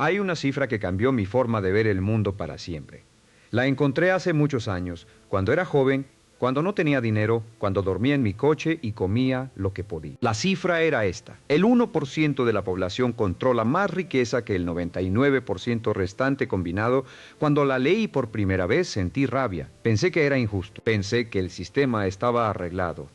Hay una cifra que cambió mi forma de ver el mundo para siempre. La encontré hace muchos años, cuando era joven, cuando no tenía dinero, cuando dormía en mi coche y comía lo que podía. La cifra era esta: el 1% de la población controla más riqueza que el 99% restante combinado. Cuando la leí por primera vez sentí rabia. Pensé que era injusto. Pensé que el sistema estaba arreglado.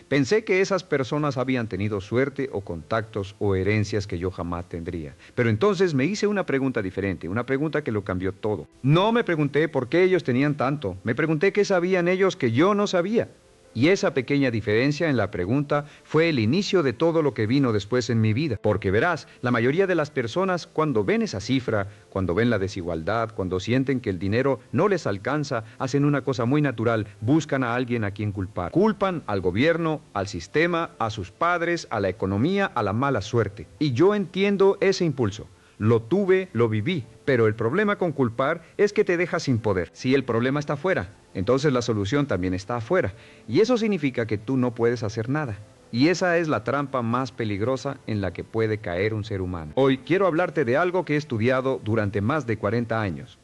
Pensé que esas personas habían tenido suerte o contactos o herencias que yo jamás tendría. Pero entonces me hice una pregunta diferente, una pregunta que lo cambió todo. No me pregunté por qué ellos tenían tanto, me pregunté qué sabían ellos que yo no sabía. Y esa pequeña diferencia en la pregunta fue el inicio de todo lo que vino después en mi vida. Porque verás, la mayoría de las personas cuando ven esa cifra, cuando ven la desigualdad, cuando sienten que el dinero no les alcanza, hacen una cosa muy natural: buscan a alguien a quien culpar. Culpan al gobierno, al sistema, a sus padres, a la economía, a la mala suerte. Y yo entiendo ese impulso. Lo tuve, lo viví, pero el problema con culpar es que te deja sin poder. Si el problema está afuera, entonces la solución también está afuera. Y eso significa que tú no puedes hacer nada. Y esa es la trampa más peligrosa en la que puede caer un ser humano. Hoy quiero hablarte de algo que he estudiado durante más de 40 años.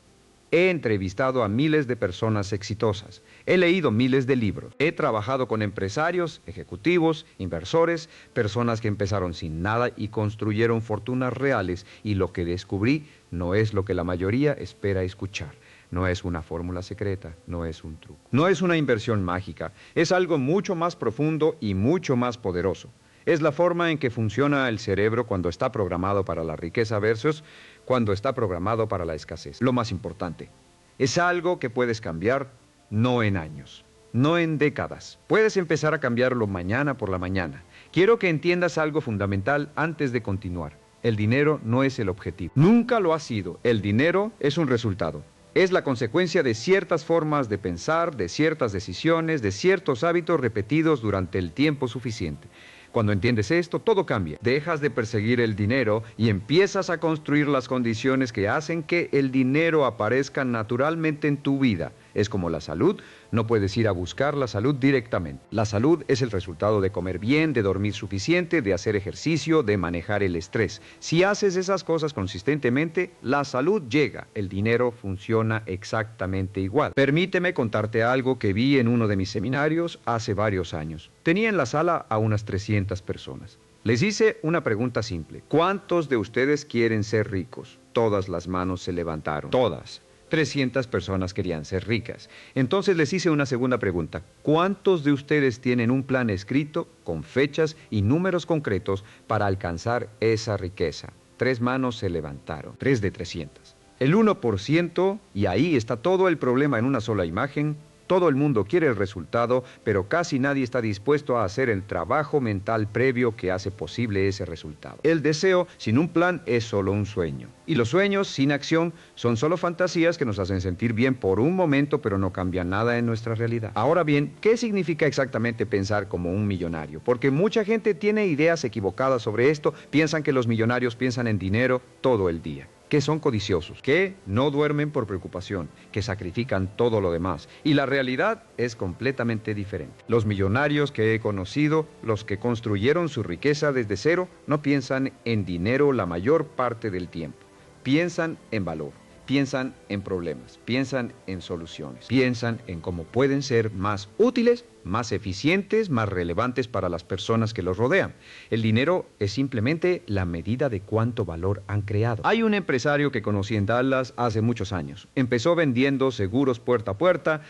He entrevistado a miles de personas exitosas, he leído miles de libros, he trabajado con empresarios, ejecutivos, inversores, personas que empezaron sin nada y construyeron fortunas reales, y lo que descubrí no es lo que la mayoría espera escuchar. No es una fórmula secreta, no es un truco. No es una inversión mágica, es algo mucho más profundo y mucho más poderoso. Es la forma en que funciona el cerebro cuando está programado para la riqueza versus cuando está programado para la escasez. Lo más importante, es algo que puedes cambiar no en años, no en décadas. Puedes empezar a cambiarlo mañana por la mañana. Quiero que entiendas algo fundamental antes de continuar. El dinero no es el objetivo. Nunca lo ha sido. El dinero es un resultado. Es la consecuencia de ciertas formas de pensar, de ciertas decisiones, de ciertos hábitos repetidos durante el tiempo suficiente. Cuando entiendes esto, todo cambia. Dejas de perseguir el dinero y empiezas a construir las condiciones que hacen que el dinero aparezca naturalmente en tu vida. Es como la salud, no puedes ir a buscar la salud directamente. La salud es el resultado de comer bien, de dormir suficiente, de hacer ejercicio, de manejar el estrés. Si haces esas cosas consistentemente, la salud llega. El dinero funciona exactamente igual. Permíteme contarte algo que vi en uno de mis seminarios hace varios años. Tenía en la sala a unas 300 personas. Les hice una pregunta simple: ¿cuántos de ustedes quieren ser ricos? Todas las manos se levantaron. Todas. 300 personas querían ser ricas. Entonces les hice una segunda pregunta: ¿cuántos de ustedes tienen un plan escrito con fechas y números concretos para alcanzar esa riqueza? 3 manos se levantaron, 3 de 300. El 1%, y ahí está todo el problema en una sola imagen. Todo el mundo quiere el resultado, pero casi nadie está dispuesto a hacer el trabajo mental previo que hace posible ese resultado. El deseo sin un plan es solo un sueño. Y los sueños sin acción son solo fantasías que nos hacen sentir bien por un momento, pero no cambian nada en nuestra realidad. Ahora bien, ¿qué significa exactamente pensar como un millonario? Porque mucha gente tiene ideas equivocadas sobre esto. Piensan que los millonarios piensan en dinero todo el día, que son codiciosos, que no duermen por preocupación, que sacrifican todo lo demás. Y la realidad es completamente diferente. Los millonarios que he conocido, los que construyeron su riqueza desde cero, no piensan en dinero la mayor parte del tiempo. Piensan en valor, piensan en problemas, piensan en soluciones, piensan en cómo pueden ser más útiles, más eficientes, más relevantes para las personas que los rodean. El dinero es simplemente la medida de cuánto valor han creado. Hay un empresario que conocí en Dallas hace muchos años. Empezó vendiendo seguros puerta a puerta.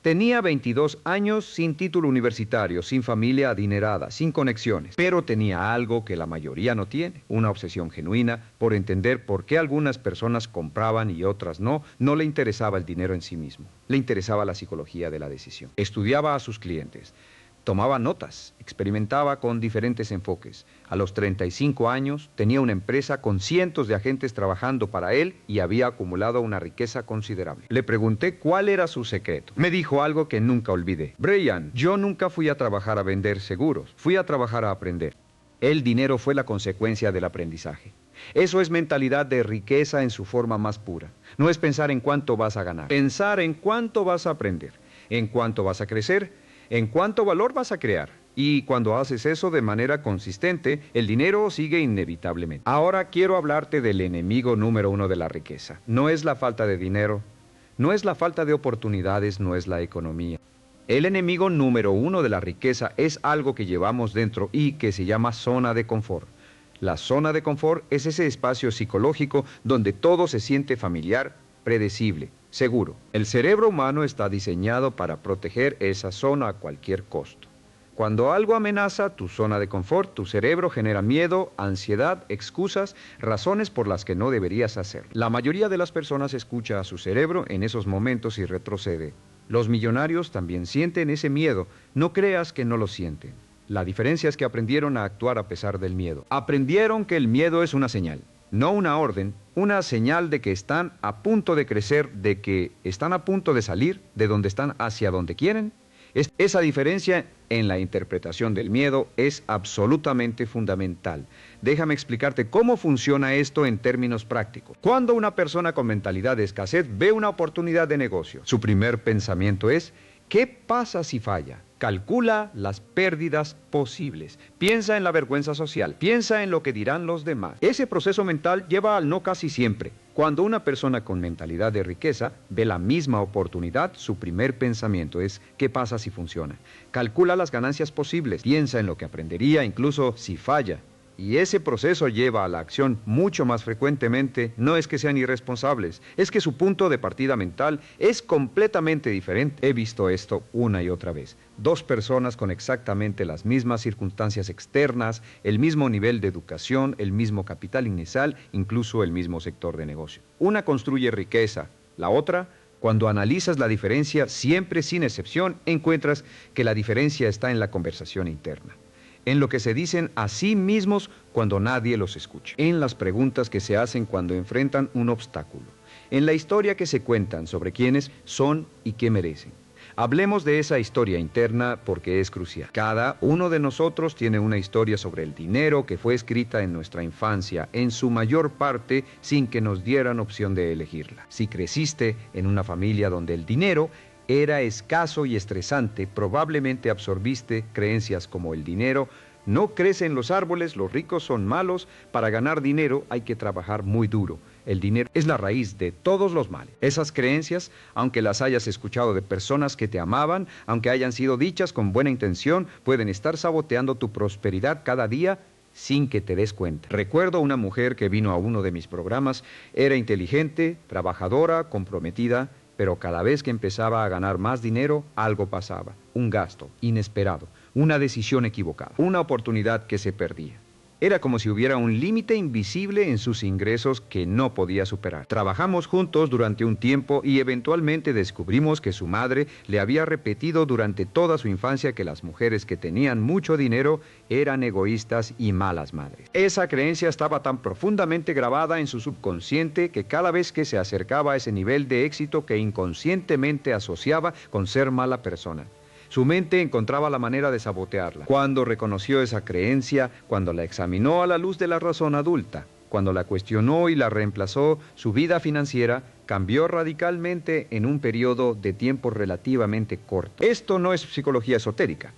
Tenía 22 años, sin título universitario, sin familia adinerada, sin conexiones, pero tenía algo que la mayoría no tiene: una obsesión genuina por entender por qué algunas personas compraban y otras no. No le interesaba el dinero en sí mismo, le interesaba la psicología de la decisión. Estudiaba a sus clientes, tomaba notas, experimentaba con diferentes enfoques. A los 35 años tenía una empresa con cientos de agentes trabajando para él y había acumulado una riqueza considerable. Le pregunté cuál era su secreto. Me dijo algo que nunca olvidé: Brian, yo nunca fui a trabajar a vender seguros, fui a trabajar a aprender. El dinero fue la consecuencia del aprendizaje. Eso es mentalidad de riqueza en su forma más pura. No es pensar en cuánto vas a ganar, pensar en cuánto vas a aprender, en cuánto vas a crecer, en cuánto valor vas a crear. Y cuando haces eso de manera consistente, el dinero sigue inevitablemente. Ahora quiero hablarte del enemigo número uno de la riqueza. No es la falta de dinero, no es la falta de oportunidades, no es la economía. El enemigo número uno de la riqueza es algo que llevamos dentro y que se llama zona de confort. La zona de confort es ese espacio psicológico donde todo se siente familiar, predecible, seguro. El cerebro humano está diseñado para proteger esa zona a cualquier costo. Cuando algo amenaza tu zona de confort, tu cerebro genera miedo, ansiedad, excusas, razones por las que no deberías hacerlo. La mayoría de las personas escucha a su cerebro en esos momentos y retrocede. Los millonarios también sienten ese miedo, no creas que no lo sienten. La diferencia es que aprendieron a actuar a pesar del miedo. Aprendieron que el miedo es una señal, no una orden, una señal de que están a punto de crecer, de que están a punto de salir de donde están hacia donde quieren. Esa diferencia en la interpretación del miedo es absolutamente fundamental. Déjame explicarte cómo funciona esto en términos prácticos. Cuando una persona con mentalidad de escasez ve una oportunidad de negocio, su primer pensamiento es: ¿qué pasa si falla? Calcula las pérdidas posibles. Piensa en la vergüenza social. Piensa en lo que dirán los demás. Ese proceso mental lleva al no casi siempre. Cuando una persona con mentalidad de riqueza ve la misma oportunidad, su primer pensamiento es: ¿qué pasa si funciona? Calcula las ganancias posibles. Piensa en lo que aprendería incluso si falla. Y ese proceso lleva a la acción mucho más frecuentemente. No es que sean irresponsables, es que su punto de partida mental es completamente diferente. He visto esto una y otra vez. Dos personas con exactamente las mismas circunstancias externas, el mismo nivel de educación, el mismo capital inicial, incluso el mismo sector de negocio. Una construye riqueza, la otra, cuando analizas la diferencia, siempre sin excepción, encuentras que la diferencia está en la conversación interna, en lo que se dicen a sí mismos cuando nadie los escucha, en las preguntas que se hacen cuando enfrentan un obstáculo, en la historia que se cuentan sobre quiénes son y qué merecen. Hablemos de esa historia interna porque es crucial. Cada uno de nosotros tiene una historia sobre el dinero que fue escrita en nuestra infancia, en su mayor parte sin que nos dieran opción de elegirla. Si creciste en una familia donde el dinero era escaso y estresante, probablemente absorbiste creencias como: el dinero no crece en los árboles, los ricos son malos, para ganar dinero hay que trabajar muy duro, el dinero es la raíz de todos los males. Esas creencias, aunque las hayas escuchado de personas que te amaban, aunque hayan sido dichas con buena intención, pueden estar saboteando tu prosperidad cada día sin que te des cuenta. Recuerdo una mujer que vino a uno de mis programas, era inteligente, trabajadora, comprometida, pero cada vez que empezaba a ganar más dinero, algo pasaba. Un gasto inesperado, una decisión equivocada, una oportunidad que se perdía. Era como si hubiera un límite invisible en sus ingresos que no podía superar. Trabajamos juntos durante un tiempo y eventualmente descubrimos que su madre le había repetido durante toda su infancia que las mujeres que tenían mucho dinero eran egoístas y malas madres. Esa creencia estaba tan profundamente grabada en su subconsciente que cada vez que se acercaba a ese nivel de éxito que inconscientemente asociaba con ser mala persona, su mente encontraba la manera de sabotearla. Cuando reconoció esa creencia, cuando la examinó a la luz de la razón adulta, cuando la cuestionó y la reemplazó, su vida financiera cambió radicalmente en un periodo de tiempo relativamente corto. Esto no es psicología esotérica.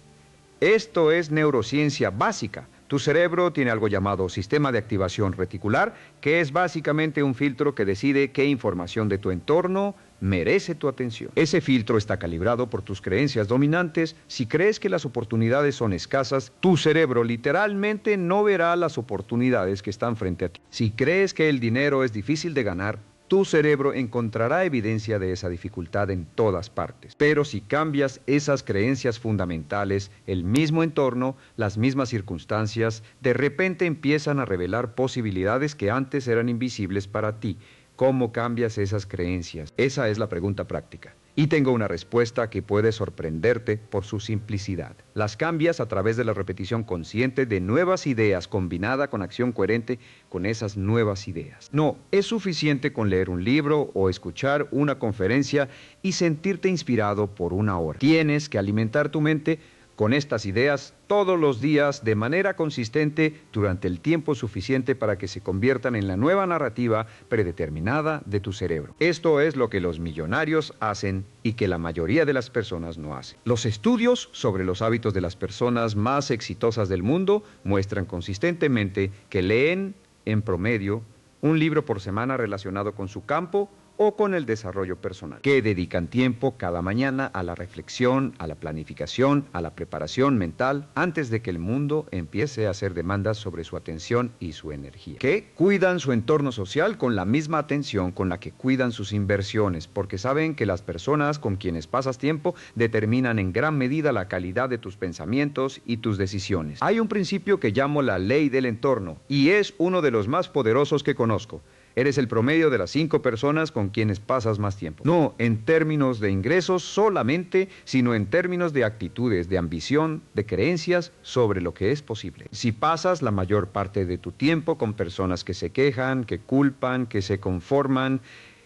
Esto es neurociencia básica. Tu cerebro tiene algo llamado sistema de activación reticular, que es básicamente un filtro que decide qué información de tu entorno merece tu atención. Ese filtro está calibrado por tus creencias dominantes. Si crees que las oportunidades son escasas, tu cerebro literalmente no verá las oportunidades que están frente a ti. Si crees que el dinero es difícil de ganar, tu cerebro encontrará evidencia de esa dificultad en todas partes. Pero si cambias esas creencias fundamentales, el mismo entorno, las mismas circunstancias, de repente empiezan a revelar posibilidades que antes eran invisibles para ti. ¿Cómo cambias esas creencias? Esa es la pregunta práctica. Y tengo una respuesta que puede sorprenderte por su simplicidad. Las cambias a través de la repetición consciente de nuevas ideas combinada con acción coherente con esas nuevas ideas. No es suficiente con leer un libro o escuchar una conferencia y sentirte inspirado por una hora. Tienes que alimentar tu mente con estas ideas todos los días de manera consistente durante el tiempo suficiente para que se conviertan en la nueva narrativa predeterminada de tu cerebro. Esto es lo que los millonarios hacen y que la mayoría de las personas no hacen. Los estudios sobre los hábitos de las personas más exitosas del mundo muestran consistentemente que leen, en promedio, un libro por semana relacionado con su campo o con el desarrollo personal, que dedican tiempo cada mañana a la reflexión, a la planificación, a la preparación mental, antes de que el mundo empiece a hacer demandas sobre su atención y su energía, que cuidan su entorno social con la misma atención con la que cuidan sus inversiones, porque saben que las personas con quienes pasas tiempo determinan en gran medida la calidad de tus pensamientos y tus decisiones. Hay un principio que llamo la ley del entorno, y es uno de los más poderosos que conozco. Eres el promedio de las 5 personas con quienes pasas más tiempo. No en términos de ingresos solamente, sino en términos de actitudes, de ambición, de creencias sobre lo que es posible. Si pasas la mayor parte de tu tiempo con personas que se quejan, que culpan, que se conforman,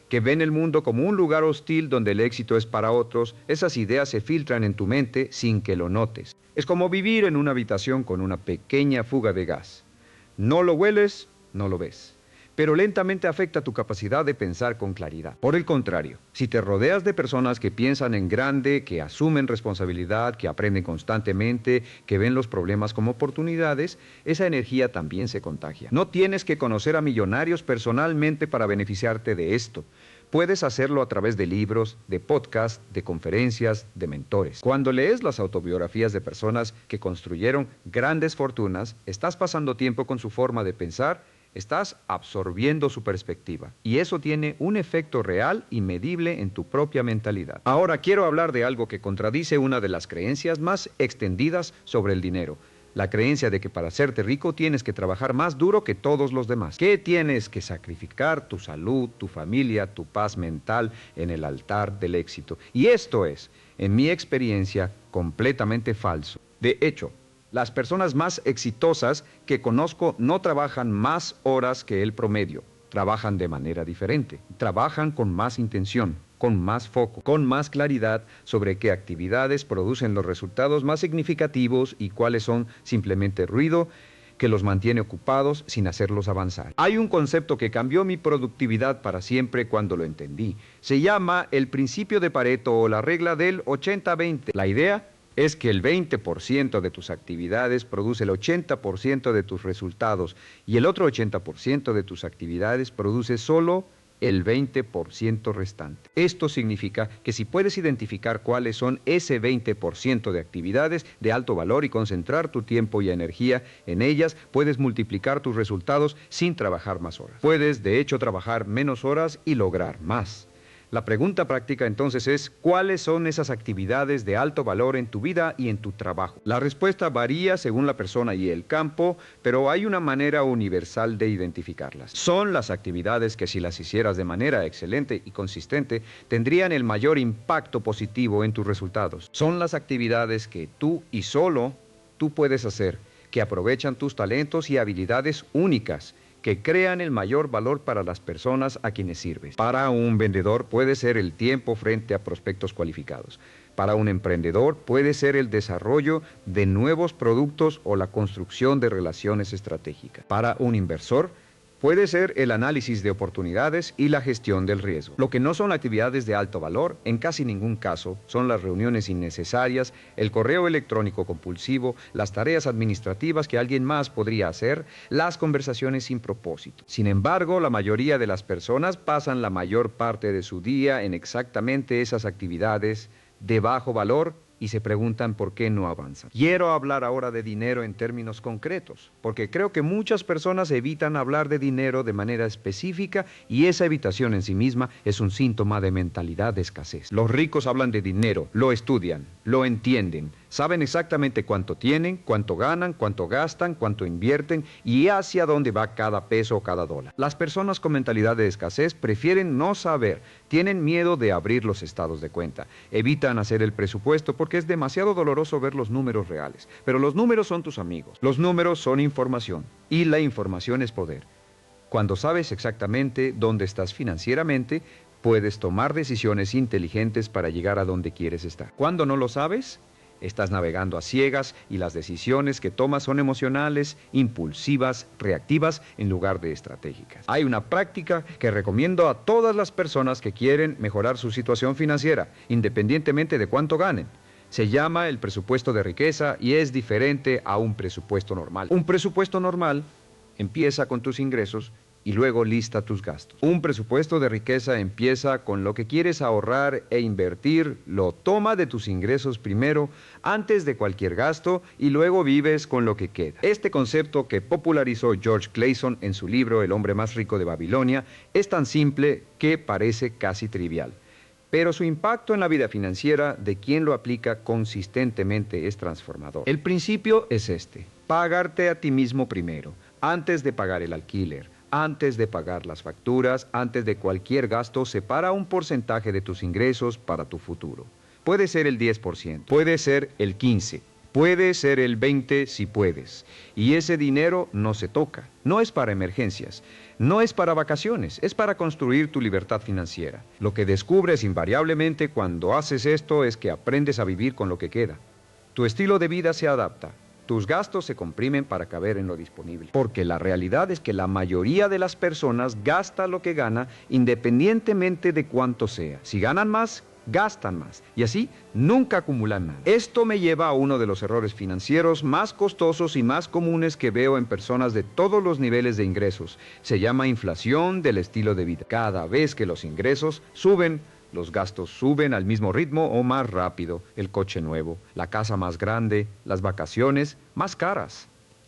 que ven el mundo como un lugar hostil donde el éxito es para otros, esas ideas se filtran en tu mente sin que lo notes. Es como vivir en una habitación con una pequeña fuga de gas. No lo hueles, no lo ves, pero lentamente afecta tu capacidad de pensar con claridad. Por el contrario, si te rodeas de personas que piensan en grande, que asumen responsabilidad, que aprenden constantemente, que ven los problemas como oportunidades, esa energía también se contagia. No tienes que conocer a millonarios personalmente para beneficiarte de esto. Puedes hacerlo a través de libros, de podcasts, de conferencias, de mentores. Cuando lees las autobiografías de personas que construyeron grandes fortunas, estás pasando tiempo con su forma de pensar. Estás absorbiendo su perspectiva y eso tiene un efecto real y medible en tu propia mentalidad. Ahora quiero hablar de algo que contradice una de las creencias más extendidas sobre el dinero. La creencia de que para hacerte rico tienes que trabajar más duro que todos los demás. Que tienes que sacrificar tu salud, tu familia, tu paz mental en el altar del éxito. Y esto es, en mi experiencia, completamente falso. De hecho, las personas más exitosas que conozco no trabajan más horas que el promedio. Trabajan de manera diferente. Trabajan con más intención, con más foco, con más claridad sobre qué actividades producen los resultados más significativos y cuáles son simplemente ruido que los mantiene ocupados sin hacerlos avanzar. Hay un concepto que cambió mi productividad para siempre cuando lo entendí. Se llama el principio de Pareto o la regla del 80-20. La idea es que el 20% de tus actividades produce el 80% de tus resultados y el otro 80% de tus actividades produce solo el 20% restante. Esto significa que si puedes identificar cuáles son ese 20% de actividades de alto valor y concentrar tu tiempo y energía en ellas, puedes multiplicar tus resultados sin trabajar más horas. Puedes, de hecho, trabajar menos horas y lograr más. La pregunta práctica entonces es, ¿cuáles son esas actividades de alto valor en tu vida y en tu trabajo? La respuesta varía según la persona y el campo, pero hay una manera universal de identificarlas. Son las actividades que si las hicieras de manera excelente y consistente, tendrían el mayor impacto positivo en tus resultados. Son las actividades que tú y solo tú puedes hacer, que aprovechan tus talentos y habilidades únicas, que crean el mayor valor para las personas a quienes sirves. Para un vendedor puede ser el tiempo frente a prospectos cualificados. Para un emprendedor puede ser el desarrollo de nuevos productos o la construcción de relaciones estratégicas. Para un inversor puede ser el análisis de oportunidades y la gestión del riesgo. Lo que no son actividades de alto valor, en casi ningún caso, son las reuniones innecesarias, el correo electrónico compulsivo, las tareas administrativas que alguien más podría hacer, las conversaciones sin propósito. Sin embargo, la mayoría de las personas pasan la mayor parte de su día en exactamente esas actividades de bajo valor y se preguntan por qué no avanzan. Quiero hablar ahora de dinero en términos concretos, porque creo que muchas personas evitan hablar de dinero de manera específica y esa evitación en sí misma es un síntoma de mentalidad de escasez. Los ricos hablan de dinero, lo estudian, lo entienden, saben exactamente cuánto tienen, cuánto ganan, cuánto gastan, cuánto invierten y hacia dónde va cada peso o cada dólar. Las personas con mentalidad de escasez prefieren no saber, tienen miedo de abrir los estados de cuenta, evitan hacer el presupuesto porque es demasiado doloroso ver los números reales. Pero los números son tus amigos, los números son información y la información es poder. Cuando sabes exactamente dónde estás financieramente, puedes tomar decisiones inteligentes para llegar a donde quieres estar. Cuando no lo sabes, Estás navegando a ciegas y las decisiones que tomas son emocionales, impulsivas, reactivas en lugar de estratégicas. Hay una práctica que recomiendo a todas las personas que quieren mejorar su situación financiera, independientemente de cuánto ganen. Se llama el presupuesto de riqueza y es diferente a un presupuesto normal. Un presupuesto normal empieza con tus ingresos y luego lista tus gastos. Un presupuesto de riqueza empieza con lo que quieres ahorrar e invertir, lo toma de tus ingresos primero, antes de cualquier gasto, y luego vives con lo que queda. Este concepto que popularizó George Clason en su libro El hombre más rico de Babilonia es tan simple que parece casi trivial. Pero su impacto en la vida financiera de quien lo aplica consistentemente es transformador. El principio es este: pagarte a ti mismo primero, antes de pagar el alquiler, antes de pagar las facturas, antes de cualquier gasto. Separa un porcentaje de tus ingresos para tu futuro. Puede ser el 10%, puede ser el 15%, puede ser el 20% si puedes. Y ese dinero no se toca, no es para emergencias, no es para vacaciones, es para construir tu libertad financiera. Lo que descubres invariablemente cuando haces esto es que aprendes a vivir con lo que queda. Tu estilo de vida se adapta. Tus gastos se comprimen para caber en lo disponible. Porque la realidad es que la mayoría de las personas gasta lo que gana independientemente de cuánto sea. Si ganan más, gastan más. Y así nunca acumulan nada. Esto me lleva a uno de los errores financieros más costosos y más comunes que veo en personas de todos los niveles de ingresos. Se llama inflación del estilo de vida. Cada vez que los ingresos suben, los gastos suben al mismo ritmo o más rápido. El coche nuevo, la casa más grande, las vacaciones más caras,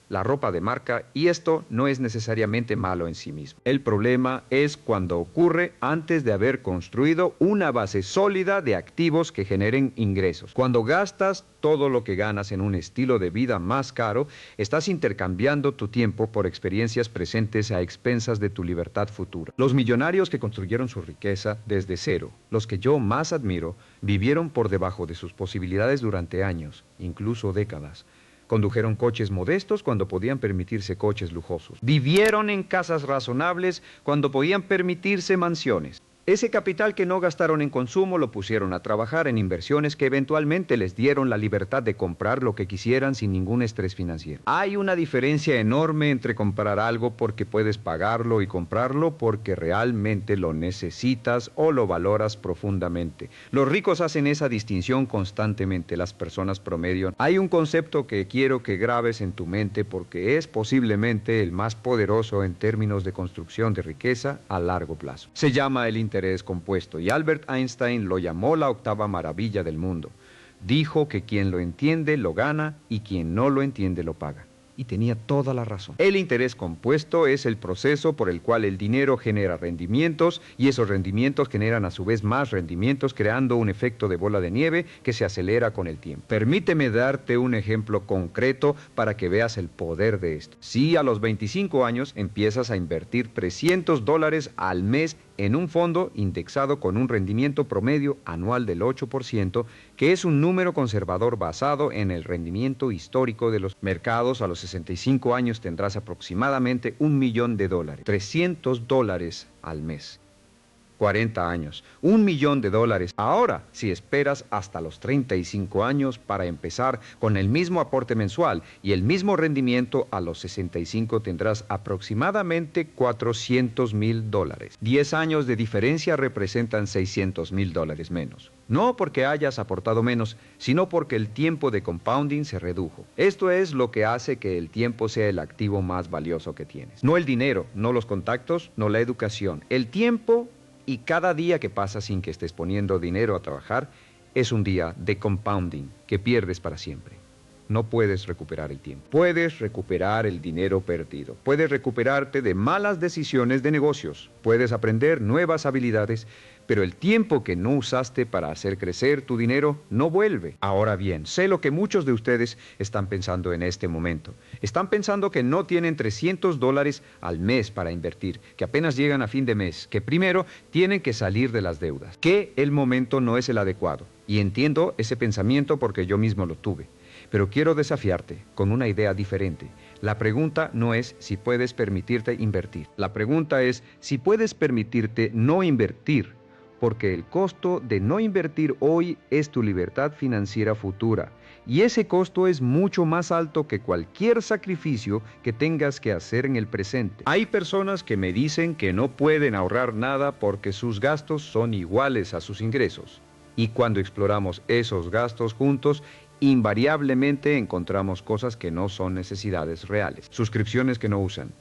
la ropa de marca, y esto no es necesariamente malo en sí mismo. El problema es cuando ocurre antes de haber construido una base sólida de activos que generen ingresos. Cuando gastas todo lo que ganas en un estilo de vida más caro, estás intercambiando tu tiempo por experiencias presentes a expensas de tu libertad futura. Los millonarios que construyeron su riqueza desde cero, los que yo más admiro, vivieron por debajo de sus posibilidades durante años, incluso décadas. Condujeron coches modestos cuando podían permitirse coches lujosos. Vivieron en casas razonables cuando podían permitirse mansiones. Ese capital que no gastaron en consumo lo pusieron a trabajar en inversiones que eventualmente les dieron la libertad de comprar lo que quisieran sin ningún estrés financiero. Hay una diferencia enorme entre comprar algo porque puedes pagarlo y comprarlo porque realmente lo necesitas o lo valoras profundamente. Los ricos hacen esa distinción constantemente, las personas promedio. Hay un concepto que quiero que grabes en tu mente porque es posiblemente el más poderoso en términos de construcción de riqueza a largo plazo. Se llama el interés compuesto, y Albert Einstein lo llamó la octava maravilla del mundo. Dijo que quien lo entiende lo gana y quien no lo entiende lo paga. Y tenía toda la razón. El interés compuesto es el proceso por el cual el dinero genera rendimientos y esos rendimientos generan a su vez más rendimientos, creando un efecto de bola de nieve que se acelera con el tiempo. Permíteme darte un ejemplo concreto para que veas el poder de esto. Si a los 25 años empiezas a invertir $300 al mes en un fondo indexado con un rendimiento promedio anual del 8%, que es un número conservador basado en el rendimiento histórico de los mercados, a los 65 años tendrás aproximadamente $1 millón. $300 al mes. 40 años, $1 millón. Ahora, si esperas hasta los 35 años para empezar con el mismo aporte mensual y el mismo rendimiento, a los 65 tendrás aproximadamente $400,000. 10 años de diferencia representan $600,000 menos. No porque hayas aportado menos, sino porque el tiempo de compounding se redujo. Esto es lo que hace que el tiempo sea el activo más valioso que tienes. No el dinero, no los contactos, no la educación. El tiempo. Y cada día que pasa sin que estés poniendo dinero a trabajar es un día de compounding que pierdes para siempre. No puedes recuperar el tiempo. Puedes recuperar el dinero perdido. Puedes recuperarte de malas decisiones de negocios. Puedes aprender nuevas habilidades, pero el tiempo que no usaste para hacer crecer tu dinero no vuelve. Ahora bien, sé lo que muchos de ustedes están pensando en este momento. Están pensando que no tienen $300 al mes para invertir, que apenas llegan a fin de mes, que primero tienen que salir de las deudas, que el momento no es el adecuado. Y entiendo ese pensamiento porque yo mismo lo tuve. Pero quiero desafiarte con una idea diferente. La pregunta no es si puedes permitirte invertir. La pregunta es si puedes permitirte no invertir, porque el costo de no invertir hoy es tu libertad financiera futura. y ese costo es mucho más alto que cualquier sacrificio que tengas que hacer en el presente. Hay personas que me dicen que no pueden ahorrar nada porque sus gastos son iguales a sus ingresos. Y cuando exploramos esos gastos juntos, invariablemente encontramos cosas que no son necesidades reales, suscripciones que no usan,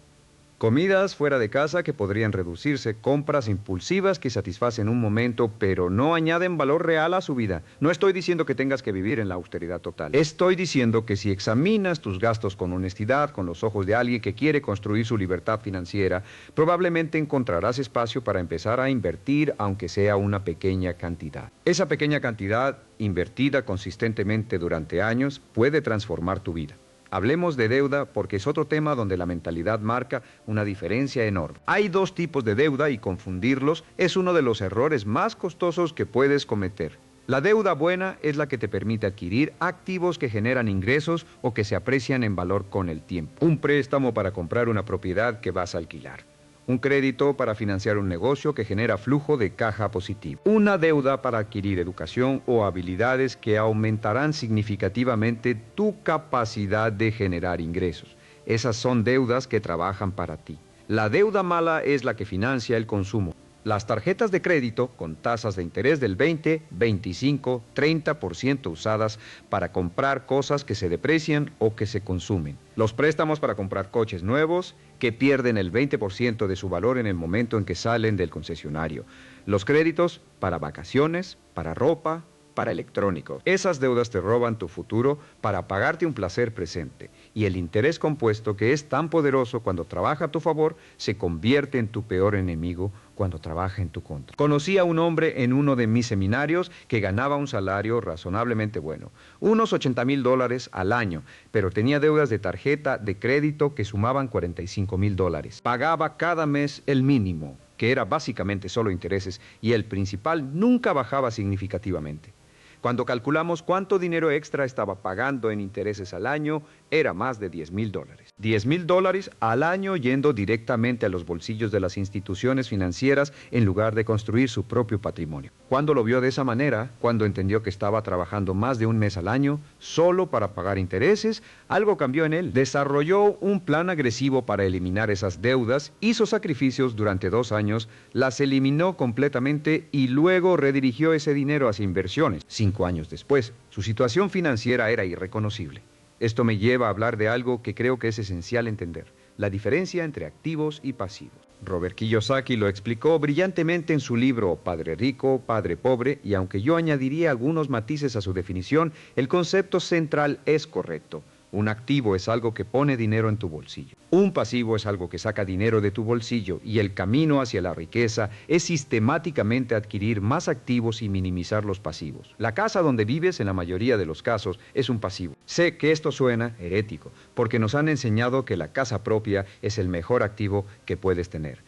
comidas fuera de casa que podrían reducirse, compras impulsivas que satisfacen un momento, pero no añaden valor real a su vida. No estoy diciendo que tengas que vivir en la austeridad total. Estoy diciendo que si examinas tus gastos con honestidad, con los ojos de alguien que quiere construir su libertad financiera, probablemente encontrarás espacio para empezar a invertir, aunque sea una pequeña cantidad. Esa pequeña cantidad, invertida consistentemente durante años, puede transformar tu vida. Hablemos de deuda porque es otro tema donde la mentalidad marca una diferencia enorme. Hay dos tipos de deuda y confundirlos es uno de los errores más costosos que puedes cometer. La deuda buena es la que te permite adquirir activos que generan ingresos o que se aprecian en valor con el tiempo. Un préstamo para comprar una propiedad que vas a alquilar. Un crédito para financiar un negocio que genera flujo de caja positivo. Una deuda para adquirir educación o habilidades que aumentarán significativamente tu capacidad de generar ingresos. Esas son deudas que trabajan para ti. La deuda mala es la que financia el consumo. Las tarjetas de crédito con tasas de interés del 20, 25, 30% usadas para comprar cosas que se deprecian o que se consumen. Los préstamos para comprar coches nuevos que pierden el 20% de su valor en el momento en que salen del concesionario. Los créditos para vacaciones, para ropa, para electrónicos. Esas deudas te roban tu futuro para pagarte un placer presente. Y el interés compuesto, que es tan poderoso cuando trabaja a tu favor, se convierte en tu peor enemigo cuando trabaja en tu contra. Conocí a un hombre en uno de mis seminarios que ganaba un salario razonablemente bueno, unos $80,000 al año, pero tenía deudas de tarjeta de crédito que sumaban $45,000. Pagaba cada mes el mínimo, que era básicamente solo intereses, y el principal nunca bajaba significativamente. Cuando calculamos cuánto dinero extra estaba pagando en intereses al año, era más de $10,000. $10,000 al año yendo directamente a los bolsillos de las instituciones financieras en lugar de construir su propio patrimonio. Cuando lo vio de esa manera, cuando entendió que estaba trabajando más de un mes al año solo para pagar intereses, algo cambió en él. Desarrolló un plan agresivo para eliminar esas deudas, hizo sacrificios durante 2 años, las eliminó completamente y luego redirigió ese dinero hacia inversiones. 5 años después, su situación financiera era irreconocible. Esto me lleva a hablar de algo que creo que es esencial entender, la diferencia entre activos y pasivos. Robert Kiyosaki lo explicó brillantemente en su libro Padre Rico, Padre Pobre, y aunque yo añadiría algunos matices a su definición, el concepto central es correcto. Un activo es algo que pone dinero en tu bolsillo. Un pasivo es algo que saca dinero de tu bolsillo y el camino hacia la riqueza es sistemáticamente adquirir más activos y minimizar los pasivos. La casa donde vives en la mayoría de los casos es un pasivo. Sé que esto suena herético porque nos han enseñado que la casa propia es el mejor activo que puedes tener.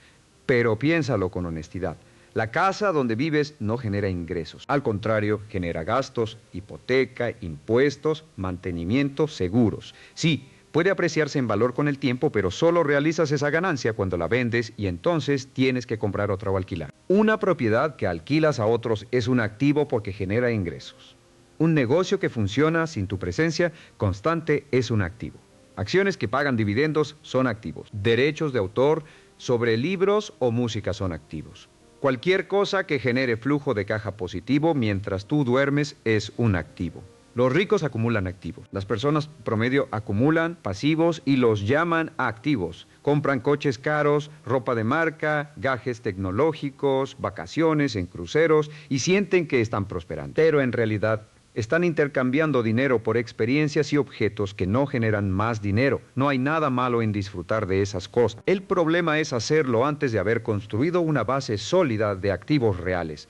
Pero piénsalo con honestidad. La casa donde vives no genera ingresos. Al contrario, genera gastos, hipoteca, impuestos, mantenimiento, seguros. Sí, puede apreciarse en valor con el tiempo, pero solo realizas esa ganancia cuando la vendes y entonces tienes que comprar otra o alquilar. Una propiedad que alquilas a otros es un activo porque genera ingresos. Un negocio que funciona sin tu presencia constante es un activo. Acciones que pagan dividendos son activos. Derechos de autor sobre libros o música son activos. Cualquier cosa que genere flujo de caja positivo mientras tú duermes es un activo. Los ricos acumulan activos. Las personas promedio acumulan pasivos y los llaman activos. Compran coches caros, ropa de marca, gajes tecnológicos, vacaciones en cruceros y sienten que están prosperando. Pero en realidad están intercambiando dinero por experiencias y objetos que no generan más dinero. No hay nada malo en disfrutar de esas cosas. El problema es hacerlo antes de haber construido una base sólida de activos reales.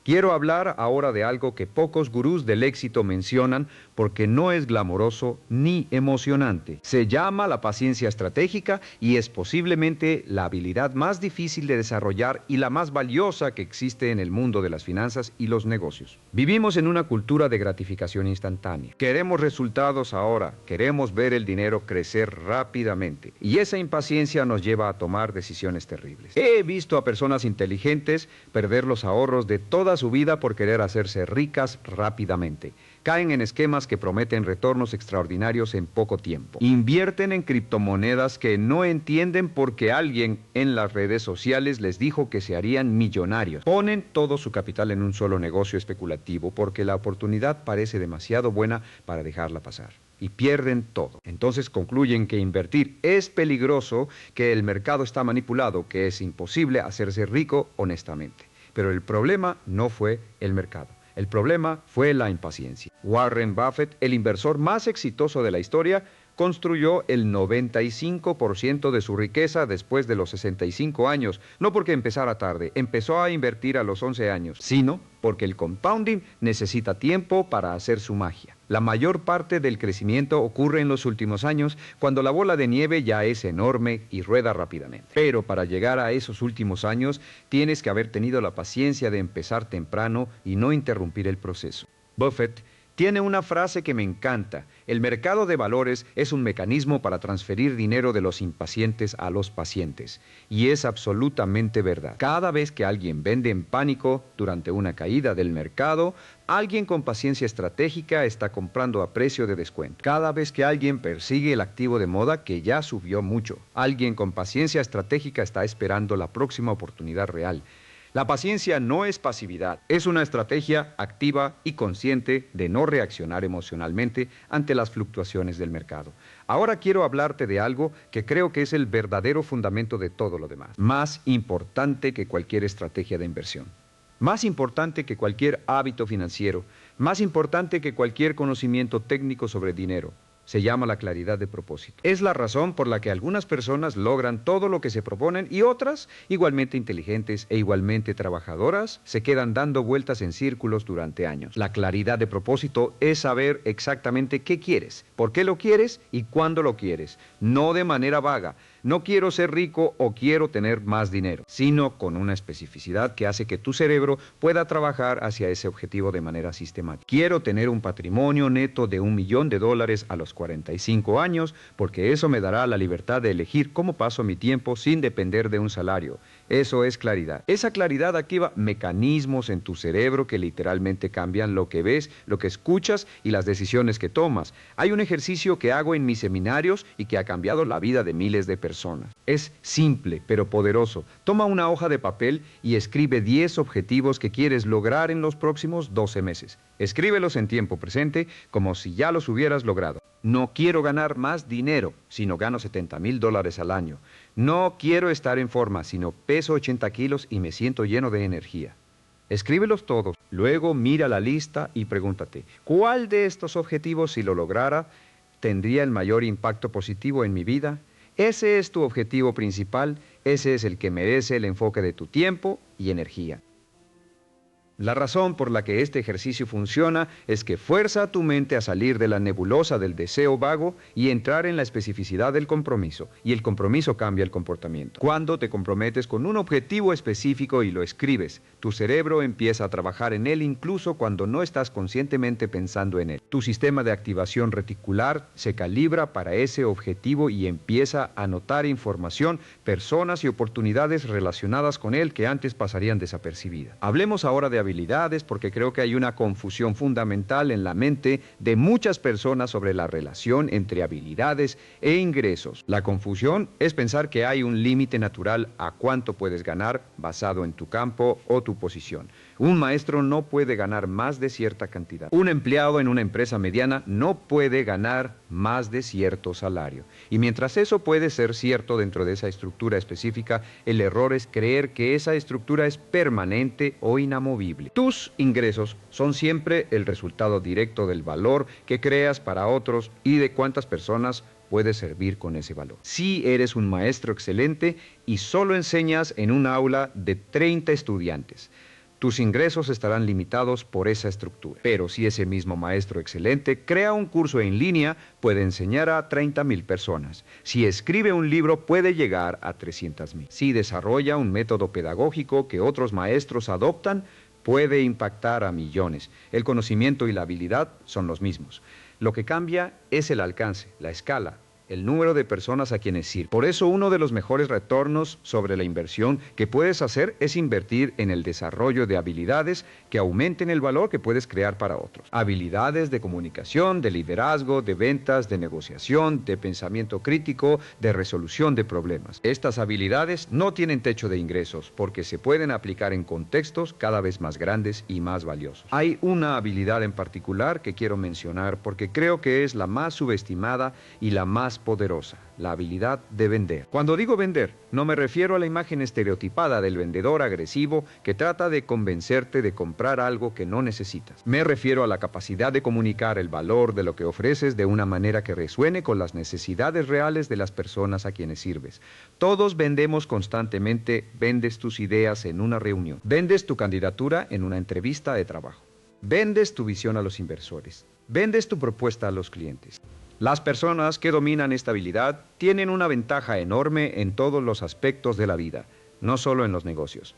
Quiero hablar ahora de algo que pocos gurús del éxito mencionan porque no es glamoroso ni emocionante. Se llama la paciencia estratégica y es posiblemente la habilidad más difícil de desarrollar y la más valiosa que existe en el mundo de las finanzas y los negocios. Vivimos en una cultura de gratificación instantánea. Queremos resultados ahora, queremos ver el dinero crecer rápidamente y esa impaciencia nos lleva a tomar decisiones terribles. He visto a personas inteligentes perder los ahorros de toda toda su vida por querer hacerse ricas rápidamente. Caen en esquemas que prometen retornos extraordinarios en poco tiempo. Invierten en criptomonedas que no entienden porque alguien en las redes sociales les dijo que se harían millonarios. Ponen todo su capital en un solo negocio especulativo porque la oportunidad parece demasiado buena para dejarla pasar. Y pierden todo. Entonces concluyen que invertir es peligroso, que el mercado está manipulado, que es imposible hacerse rico honestamente. Pero el problema no fue el mercado. El problema fue la impaciencia. Warren Buffett, el inversor más exitoso de la historia, construyó el 95% de su riqueza después de los 65 años, no porque empezara tarde, empezó a invertir a los 11 años, sino porque el compounding necesita tiempo para hacer su magia. La mayor parte del crecimiento ocurre en los últimos años, cuando la bola de nieve ya es enorme y rueda rápidamente. Pero para llegar a esos últimos años, tienes que haber tenido la paciencia de empezar temprano y no interrumpir el proceso. Buffett tiene una frase que me encanta: el mercado de valores es un mecanismo para transferir dinero de los impacientes a los pacientes. Y es absolutamente verdad. Cada vez que alguien vende en pánico durante una caída del mercado, alguien con paciencia estratégica está comprando a precio de descuento. Cada vez que alguien persigue el activo de moda que ya subió mucho, alguien con paciencia estratégica está esperando la próxima oportunidad real. La paciencia no es pasividad, es una estrategia activa y consciente de no reaccionar emocionalmente ante las fluctuaciones del mercado. Ahora quiero hablarte de algo que creo que es el verdadero fundamento de todo lo demás, más importante que cualquier estrategia de inversión, más importante que cualquier hábito financiero, más importante que cualquier conocimiento técnico sobre dinero. Se llama la claridad de propósito. Es la razón por la que algunas personas logran todo lo que se proponen y otras, igualmente inteligentes e igualmente trabajadoras, se quedan dando vueltas en círculos durante años. La claridad de propósito es saber exactamente qué quieres, por qué lo quieres y cuándo lo quieres, no de manera vaga. No quiero ser rico o quiero tener más dinero, sino con una especificidad que hace que tu cerebro pueda trabajar hacia ese objetivo de manera sistemática. Quiero tener un patrimonio neto de $1 millón a los 45 años, porque eso me dará la libertad de elegir cómo paso mi tiempo sin depender de un salario. Eso es claridad. Esa claridad activa mecanismos en tu cerebro que literalmente cambian lo que ves, lo que escuchas y las decisiones que tomas. Hay un ejercicio que hago en mis seminarios y que ha cambiado la vida de miles de personas. Es simple, pero poderoso. Toma una hoja de papel y escribe 10 objetivos que quieres lograr en los próximos 12 meses. Escríbelos en tiempo presente como si ya los hubieras logrado. No quiero ganar más dinero, sino gano $70,000 al año. No quiero estar en forma, sino peso 80 kilos y me siento lleno de energía. Escríbelos todos. Luego mira la lista y pregúntate, ¿cuál de estos objetivos, si lo lograra, tendría el mayor impacto positivo en mi vida? Ese es tu objetivo principal, ese es el que merece el enfoque de tu tiempo y energía. La razón por la que este ejercicio funciona es que fuerza a tu mente a salir de la nebulosa del deseo vago y entrar en la especificidad del compromiso, y el compromiso cambia el comportamiento. Cuando te comprometes con un objetivo específico y lo escribes, tu cerebro empieza a trabajar en él incluso cuando no estás conscientemente pensando en él. Tu sistema de activación reticular se calibra para ese objetivo y empieza a notar información, personas y oportunidades relacionadas con él que antes pasarían desapercibidas. Hablemos ahora de habilidades, porque creo que hay una confusión fundamental en la mente de muchas personas sobre la relación entre habilidades e ingresos. La confusión es pensar que hay un límite natural a cuánto puedes ganar basado en tu campo o tu posición. Un maestro no puede ganar más de cierta cantidad. Un empleado en una empresa mediana no puede ganar más de cierto salario. Y mientras eso puede ser cierto dentro de esa estructura específica, el error es creer que esa estructura es permanente o inamovible. Tus ingresos son siempre el resultado directo del valor que creas para otros y de cuántas personas puedes servir con ese valor. Si eres un maestro excelente y solo enseñas en un aula de 30 estudiantes, tus ingresos estarán limitados por esa estructura. Pero si ese mismo maestro excelente crea un curso en línea, puede enseñar a 30,000 personas. Si escribe un libro, puede llegar a 300,000. Si desarrolla un método pedagógico que otros maestros adoptan, puede impactar a millones. El conocimiento y la habilidad son los mismos. Lo que cambia es el alcance, la escala, el número de personas a quienes sirve. Por eso uno de los mejores retornos sobre la inversión que puedes hacer es invertir en el desarrollo de habilidades que aumenten el valor que puedes crear para otros. Habilidades de comunicación, de liderazgo, de ventas, de negociación, de pensamiento crítico, de resolución de problemas. Estas habilidades no tienen techo de ingresos porque se pueden aplicar en contextos cada vez más grandes y más valiosos. Hay una habilidad en particular que quiero mencionar porque creo que es la más subestimada y la más poderosa, la habilidad de vender. Cuando digo vender, no me refiero a la imagen estereotipada del vendedor agresivo que trata de convencerte de comprar algo que no necesitas. Me refiero a la capacidad de comunicar el valor de lo que ofreces de una manera que resuene con las necesidades reales de las personas a quienes sirves. Todos vendemos constantemente, vendes tus ideas en una reunión, vendes tu candidatura en una entrevista de trabajo, vendes tu visión a los inversores, vendes tu propuesta a los clientes. Las personas que dominan esta habilidad tienen una ventaja enorme en todos los aspectos de la vida, no solo en los negocios.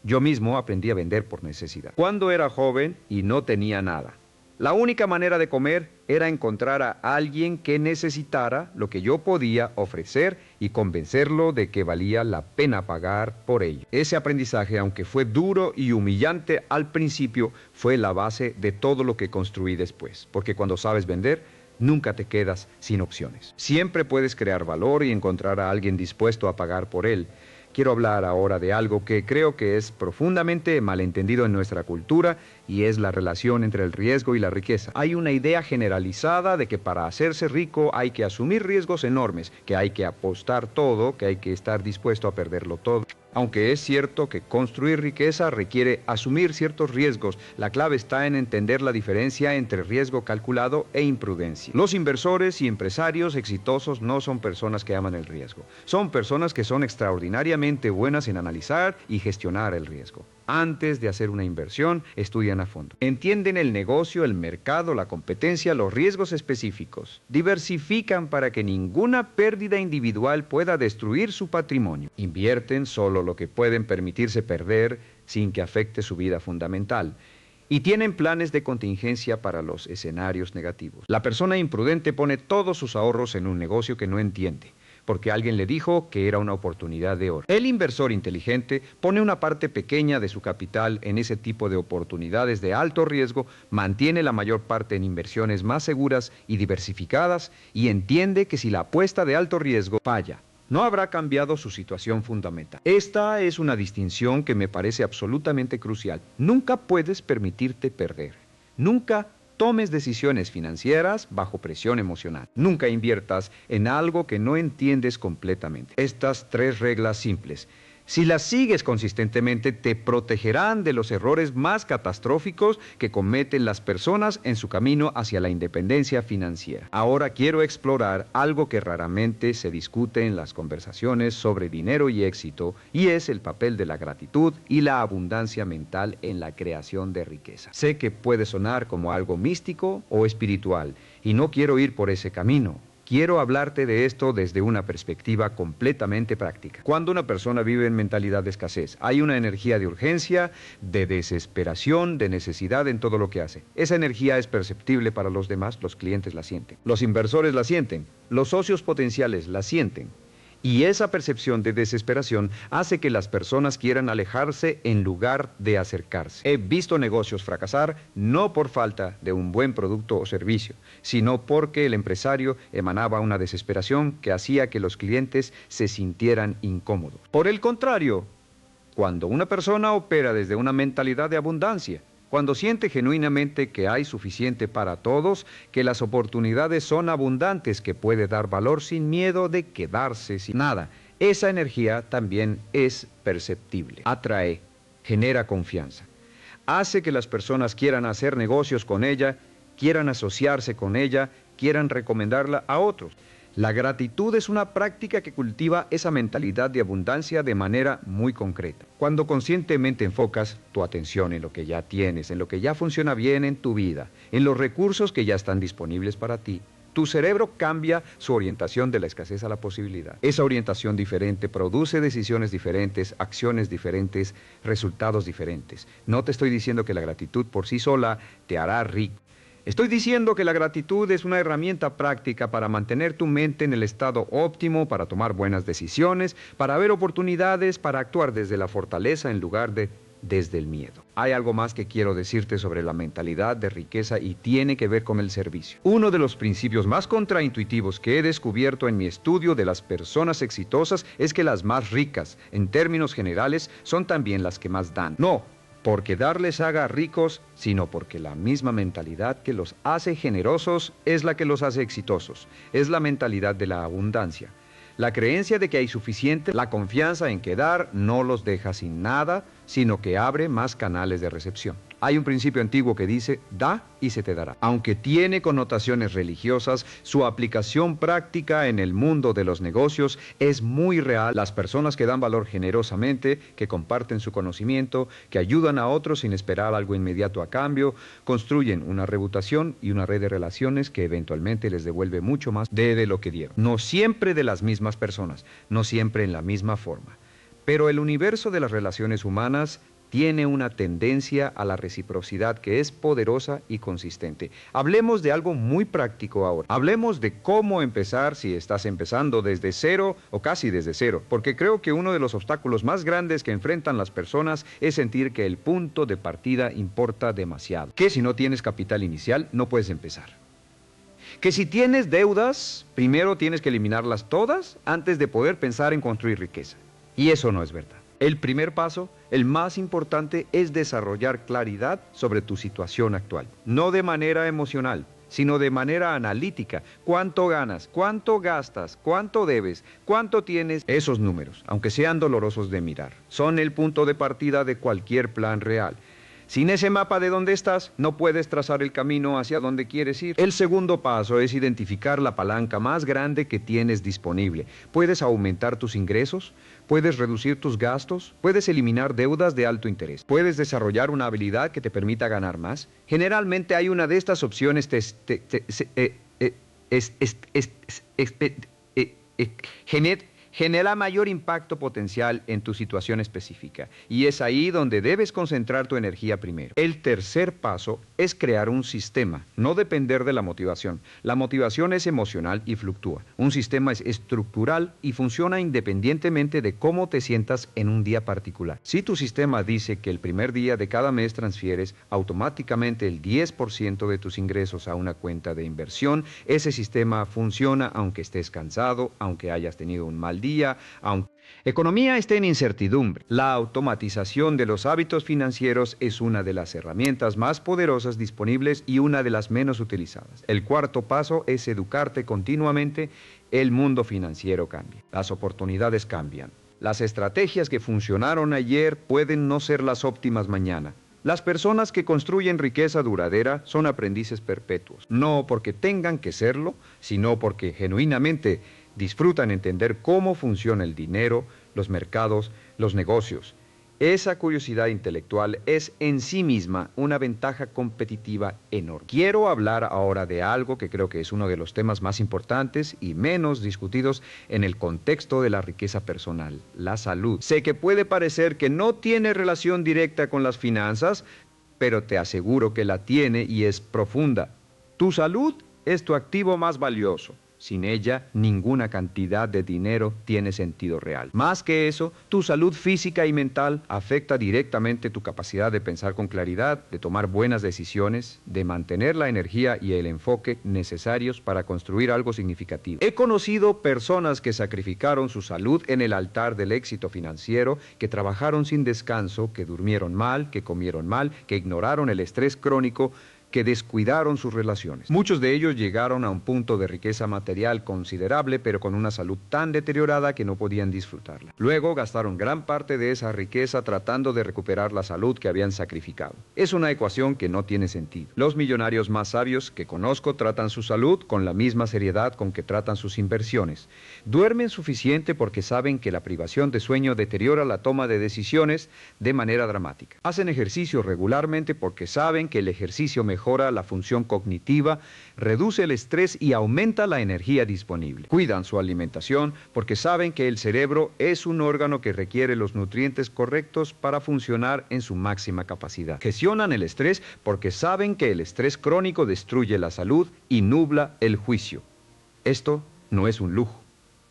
Yo mismo aprendí a vender por necesidad. Cuando era joven y no tenía nada, la única manera de comer era encontrar a alguien que necesitara lo que yo podía ofrecer y convencerlo de que valía la pena pagar por ello. Ese aprendizaje, aunque fue duro y humillante al principio, fue la base de todo lo que construí después, porque cuando sabes vender, nunca te quedas sin opciones. Siempre puedes crear valor y encontrar a alguien dispuesto a pagar por él. Quiero hablar ahora de algo que creo que es profundamente malentendido en nuestra cultura y es la relación entre el riesgo y la riqueza. Hay una idea generalizada de que para hacerse rico hay que asumir riesgos enormes, que hay que apostar todo, que hay que estar dispuesto a perderlo todo. Aunque es cierto que construir riqueza requiere asumir ciertos riesgos, la clave está en entender la diferencia entre riesgo calculado e imprudencia. Los inversores y empresarios exitosos no son personas que aman el riesgo, son personas que son extraordinariamente buenas en analizar y gestionar el riesgo. Antes de hacer una inversión, estudian a fondo. Entienden el negocio, el mercado, la competencia, los riesgos específicos. Diversifican para que ninguna pérdida individual pueda destruir su patrimonio. Invierten solo lo que pueden permitirse perder sin que afecte su vida fundamental. Y tienen planes de contingencia para los escenarios negativos. La persona imprudente pone todos sus ahorros en un negocio que no entiende, porque alguien le dijo que era una oportunidad de oro. El inversor inteligente pone una parte pequeña de su capital en ese tipo de oportunidades de alto riesgo, mantiene la mayor parte en inversiones más seguras y diversificadas y entiende que si la apuesta de alto riesgo falla, no habrá cambiado su situación fundamental. Esta es una distinción que me parece absolutamente crucial. Nunca puedes permitirte perder. Nunca tomes decisiones financieras bajo presión emocional. Nunca inviertas en algo que no entiendes completamente. Estas 3 reglas simples, si las sigues consistentemente, te protegerán de los errores más catastróficos que cometen las personas en su camino hacia la independencia financiera. Ahora quiero explorar algo que raramente se discute en las conversaciones sobre dinero y éxito, y es el papel de la gratitud y la abundancia mental en la creación de riqueza. Sé que puede sonar como algo místico o espiritual, y no quiero ir por ese camino. Quiero hablarte de esto desde una perspectiva completamente práctica. Cuando una persona vive en mentalidad de escasez, hay una energía de urgencia, de desesperación, de necesidad en todo lo que hace. Esa energía es perceptible para los demás, los clientes la sienten. Los inversores la sienten, los socios potenciales la sienten. Y esa percepción de desesperación hace que las personas quieran alejarse en lugar de acercarse. He visto negocios fracasar no por falta de un buen producto o servicio, sino porque el empresario emanaba una desesperación que hacía que los clientes se sintieran incómodos. Por el contrario, cuando una persona opera desde una mentalidad de abundancia, cuando siente genuinamente que hay suficiente para todos, que las oportunidades son abundantes, que puede dar valor sin miedo de quedarse sin nada, esa energía también es perceptible, atrae, genera confianza, hace que las personas quieran hacer negocios con ella, quieran asociarse con ella, quieran recomendarla a otros. La gratitud es una práctica que cultiva esa mentalidad de abundancia de manera muy concreta. Cuando conscientemente enfocas tu atención en lo que ya tienes, en lo que ya funciona bien en tu vida, en los recursos que ya están disponibles para ti, tu cerebro cambia su orientación de la escasez a la posibilidad. Esa orientación diferente produce decisiones diferentes, acciones diferentes, resultados diferentes. No te estoy diciendo que la gratitud por sí sola te hará rico. Estoy diciendo que la gratitud es una herramienta práctica para mantener tu mente en el estado óptimo, para tomar buenas decisiones, para ver oportunidades, para actuar desde la fortaleza en lugar de desde el miedo. Hay algo más que quiero decirte sobre la mentalidad de riqueza y tiene que ver con el servicio. Uno de los principios más contraintuitivos que he descubierto en mi estudio de las personas exitosas es que las más ricas, en términos generales, son también las que más dan. No porque dar les haga ricos, sino porque la misma mentalidad que los hace generosos es la que los hace exitosos. Es la mentalidad de la abundancia. La creencia de que hay suficiente, la confianza en que dar no los deja sin nada, sino que abre más canales de recepción. Hay un principio antiguo que dice, da y se te dará. Aunque tiene connotaciones religiosas, su aplicación práctica en el mundo de los negocios es muy real. Las personas que dan valor generosamente, que comparten su conocimiento, que ayudan a otros sin esperar algo inmediato a cambio, construyen una reputación y una red de relaciones que eventualmente les devuelve mucho más de lo que dieron. No siempre de las mismas personas, no siempre en la misma forma. Pero el universo de las relaciones humanas tiene una tendencia a la reciprocidad que es poderosa y consistente. Hablemos de algo muy práctico ahora. Hablemos de cómo empezar si estás empezando desde cero o casi desde cero, porque creo que uno de los obstáculos más grandes que enfrentan las personas es sentir que el punto de partida importa demasiado. Que si no tienes capital inicial, no puedes empezar. Que si tienes deudas, primero tienes que eliminarlas todas antes de poder pensar en construir riqueza. Y eso no es verdad. El primer paso, el más importante, es desarrollar claridad sobre tu situación actual. No de manera emocional, sino de manera analítica. ¿Cuánto ganas? ¿Cuánto gastas? ¿Cuánto debes? ¿Cuánto tienes? Esos números, aunque sean dolorosos de mirar, son el punto de partida de cualquier plan real. Sin ese mapa de dónde estás, no puedes trazar el camino hacia donde quieres ir. El segundo paso es identificar la palanca más grande que tienes disponible. Puedes aumentar tus ingresos, puedes reducir tus gastos, puedes eliminar deudas de alto interés, puedes desarrollar una habilidad que te permita ganar más. Generalmente hay una de estas opciones genera mayor impacto potencial en tu situación específica y es ahí donde debes concentrar tu energía primero. El tercer paso es crear un sistema, no depender de la motivación. La motivación es emocional y fluctúa. Un sistema es estructural y funciona independientemente de cómo te sientas en un día particular. Si tu sistema dice que el primer día de cada mes transfieres automáticamente el 10% de tus ingresos a una cuenta de inversión, ese sistema funciona aunque estés cansado, aunque hayas tenido un mal día, aunque economía esté en incertidumbre. La automatización de los hábitos financieros es una de las herramientas más poderosas disponibles y una de las menos utilizadas. El cuarto paso es educarte continuamente. El mundo financiero cambia, las oportunidades cambian. Las estrategias que funcionaron ayer pueden no ser las óptimas mañana. Las personas que construyen riqueza duradera son aprendices perpetuos, no porque tengan que serlo, sino porque genuinamente disfrutan entender cómo funciona el dinero, los mercados, los negocios. Esa curiosidad intelectual es en sí misma una ventaja competitiva enorme. Quiero hablar ahora de algo que creo que es uno de los temas más importantes y menos discutidos en el contexto de la riqueza personal, la salud. Sé que puede parecer que no tiene relación directa con las finanzas, pero te aseguro que la tiene y es profunda. Tu salud es tu activo más valioso. Sin ella, ninguna cantidad de dinero tiene sentido real. Más que eso, tu salud física y mental afecta directamente tu capacidad de pensar con claridad, de tomar buenas decisiones, de mantener la energía y el enfoque necesarios para construir algo significativo. He conocido personas que sacrificaron su salud en el altar del éxito financiero, que trabajaron sin descanso, que durmieron mal, que comieron mal, que ignoraron el estrés crónico, que descuidaron sus relaciones. Muchos de ellos llegaron a un punto de riqueza material considerable, pero con una salud tan deteriorada que no podían disfrutarla. Luego gastaron gran parte de esa riqueza tratando de recuperar la salud que habían sacrificado. Es una ecuación que no tiene sentido. Los millonarios más sabios que conozco tratan su salud con la misma seriedad con que tratan sus inversiones. Duermen suficiente porque saben que la privación de sueño deteriora la toma de decisiones de manera dramática. Hacen ejercicio regularmente porque saben que el ejercicio mejora mejora la función cognitiva, reduce el estrés y aumenta la energía disponible. Cuidan su alimentación porque saben que el cerebro es un órgano que requiere los nutrientes correctos para funcionar en su máxima capacidad. Gestionan el estrés porque saben que el estrés crónico destruye la salud y nubla el juicio. Esto no es un lujo,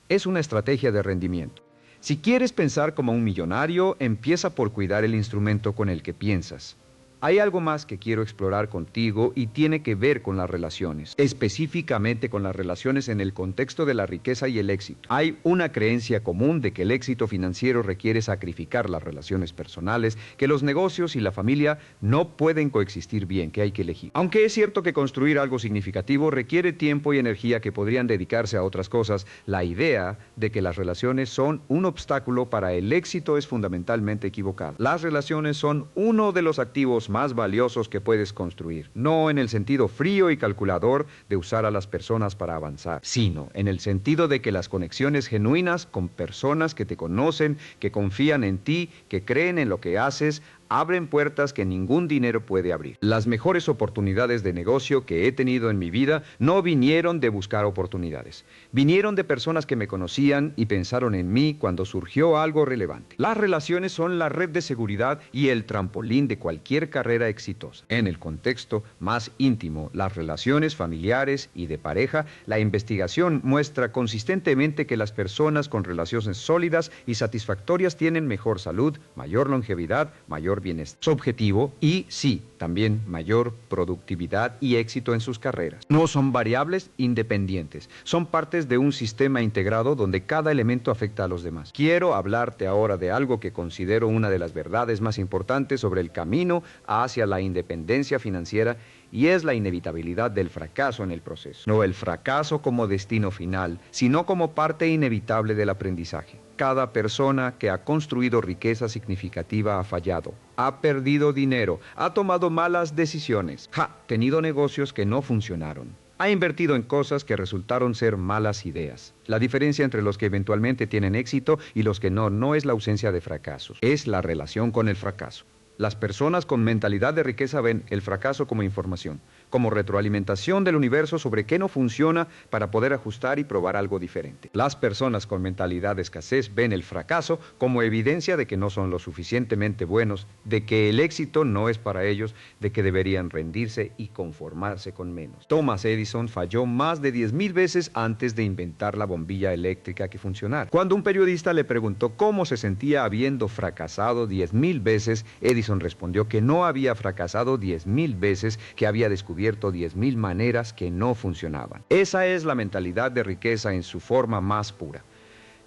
es una estrategia de rendimiento. Si quieres pensar como un millonario, empieza por cuidar el instrumento con el que piensas. Hay algo más que quiero explorar contigo y tiene que ver con las relaciones, específicamente con las relaciones en el contexto de la riqueza y el éxito. Hay una creencia común de que el éxito financiero requiere sacrificar las relaciones personales, que los negocios y la familia no pueden coexistir bien, que hay que elegir. Aunque es cierto que construir algo significativo requiere tiempo y energía que podrían dedicarse a otras cosas, la idea de que las relaciones son un obstáculo para el éxito es fundamentalmente equivocada. Las relaciones son uno de los activos más valiosos que puedes construir, no en el sentido frío y calculador de usar a las personas para avanzar, sino en el sentido de que las conexiones genuinas con personas que te conocen, que confían en ti, que creen en lo que haces, abren puertas que ningún dinero puede abrir. Las mejores oportunidades de negocio que he tenido en mi vida no vinieron de buscar oportunidades. Vinieron de personas que me conocían y pensaron en mí cuando surgió algo relevante. Las relaciones son la red de seguridad y el trampolín de cualquier carrera exitosa. En el contexto más íntimo, las relaciones familiares y de pareja, la investigación muestra consistentemente que las personas con relaciones sólidas y satisfactorias tienen mejor salud, mayor longevidad, mayor bienestar. Su objetivo y, sí, también mayor productividad y éxito en sus carreras. No son variables independientes, son partes de un sistema integrado donde cada elemento afecta a los demás. Quiero hablarte ahora de algo que considero una de las verdades más importantes sobre el camino hacia la independencia financiera y es la inevitabilidad del fracaso en el proceso. No el fracaso como destino final, sino como parte inevitable del aprendizaje. Cada persona que ha construido riqueza significativa ha fallado, ha perdido dinero, ha tomado malas decisiones, ha tenido negocios que no funcionaron, ha invertido en cosas que resultaron ser malas ideas. La diferencia entre los que eventualmente tienen éxito y los que no es la ausencia de fracasos, es la relación con el fracaso. Las personas con mentalidad de riqueza ven el fracaso como información, como retroalimentación del universo sobre qué no funciona para poder ajustar y probar algo diferente. Las personas con mentalidad de escasez ven el fracaso como evidencia de que no son lo suficientemente buenos, de que el éxito no es para ellos, de que deberían rendirse y conformarse con menos. Thomas Edison falló más de 10,000 veces antes de inventar la bombilla eléctrica que funcionara. Cuando un periodista le preguntó cómo se sentía habiendo fracasado 10,000 veces, Edison respondió que no había fracasado 10,000 veces, que había descubierto 10,000 maneras que no funcionaban. Esa es la mentalidad de riqueza en su forma más pura.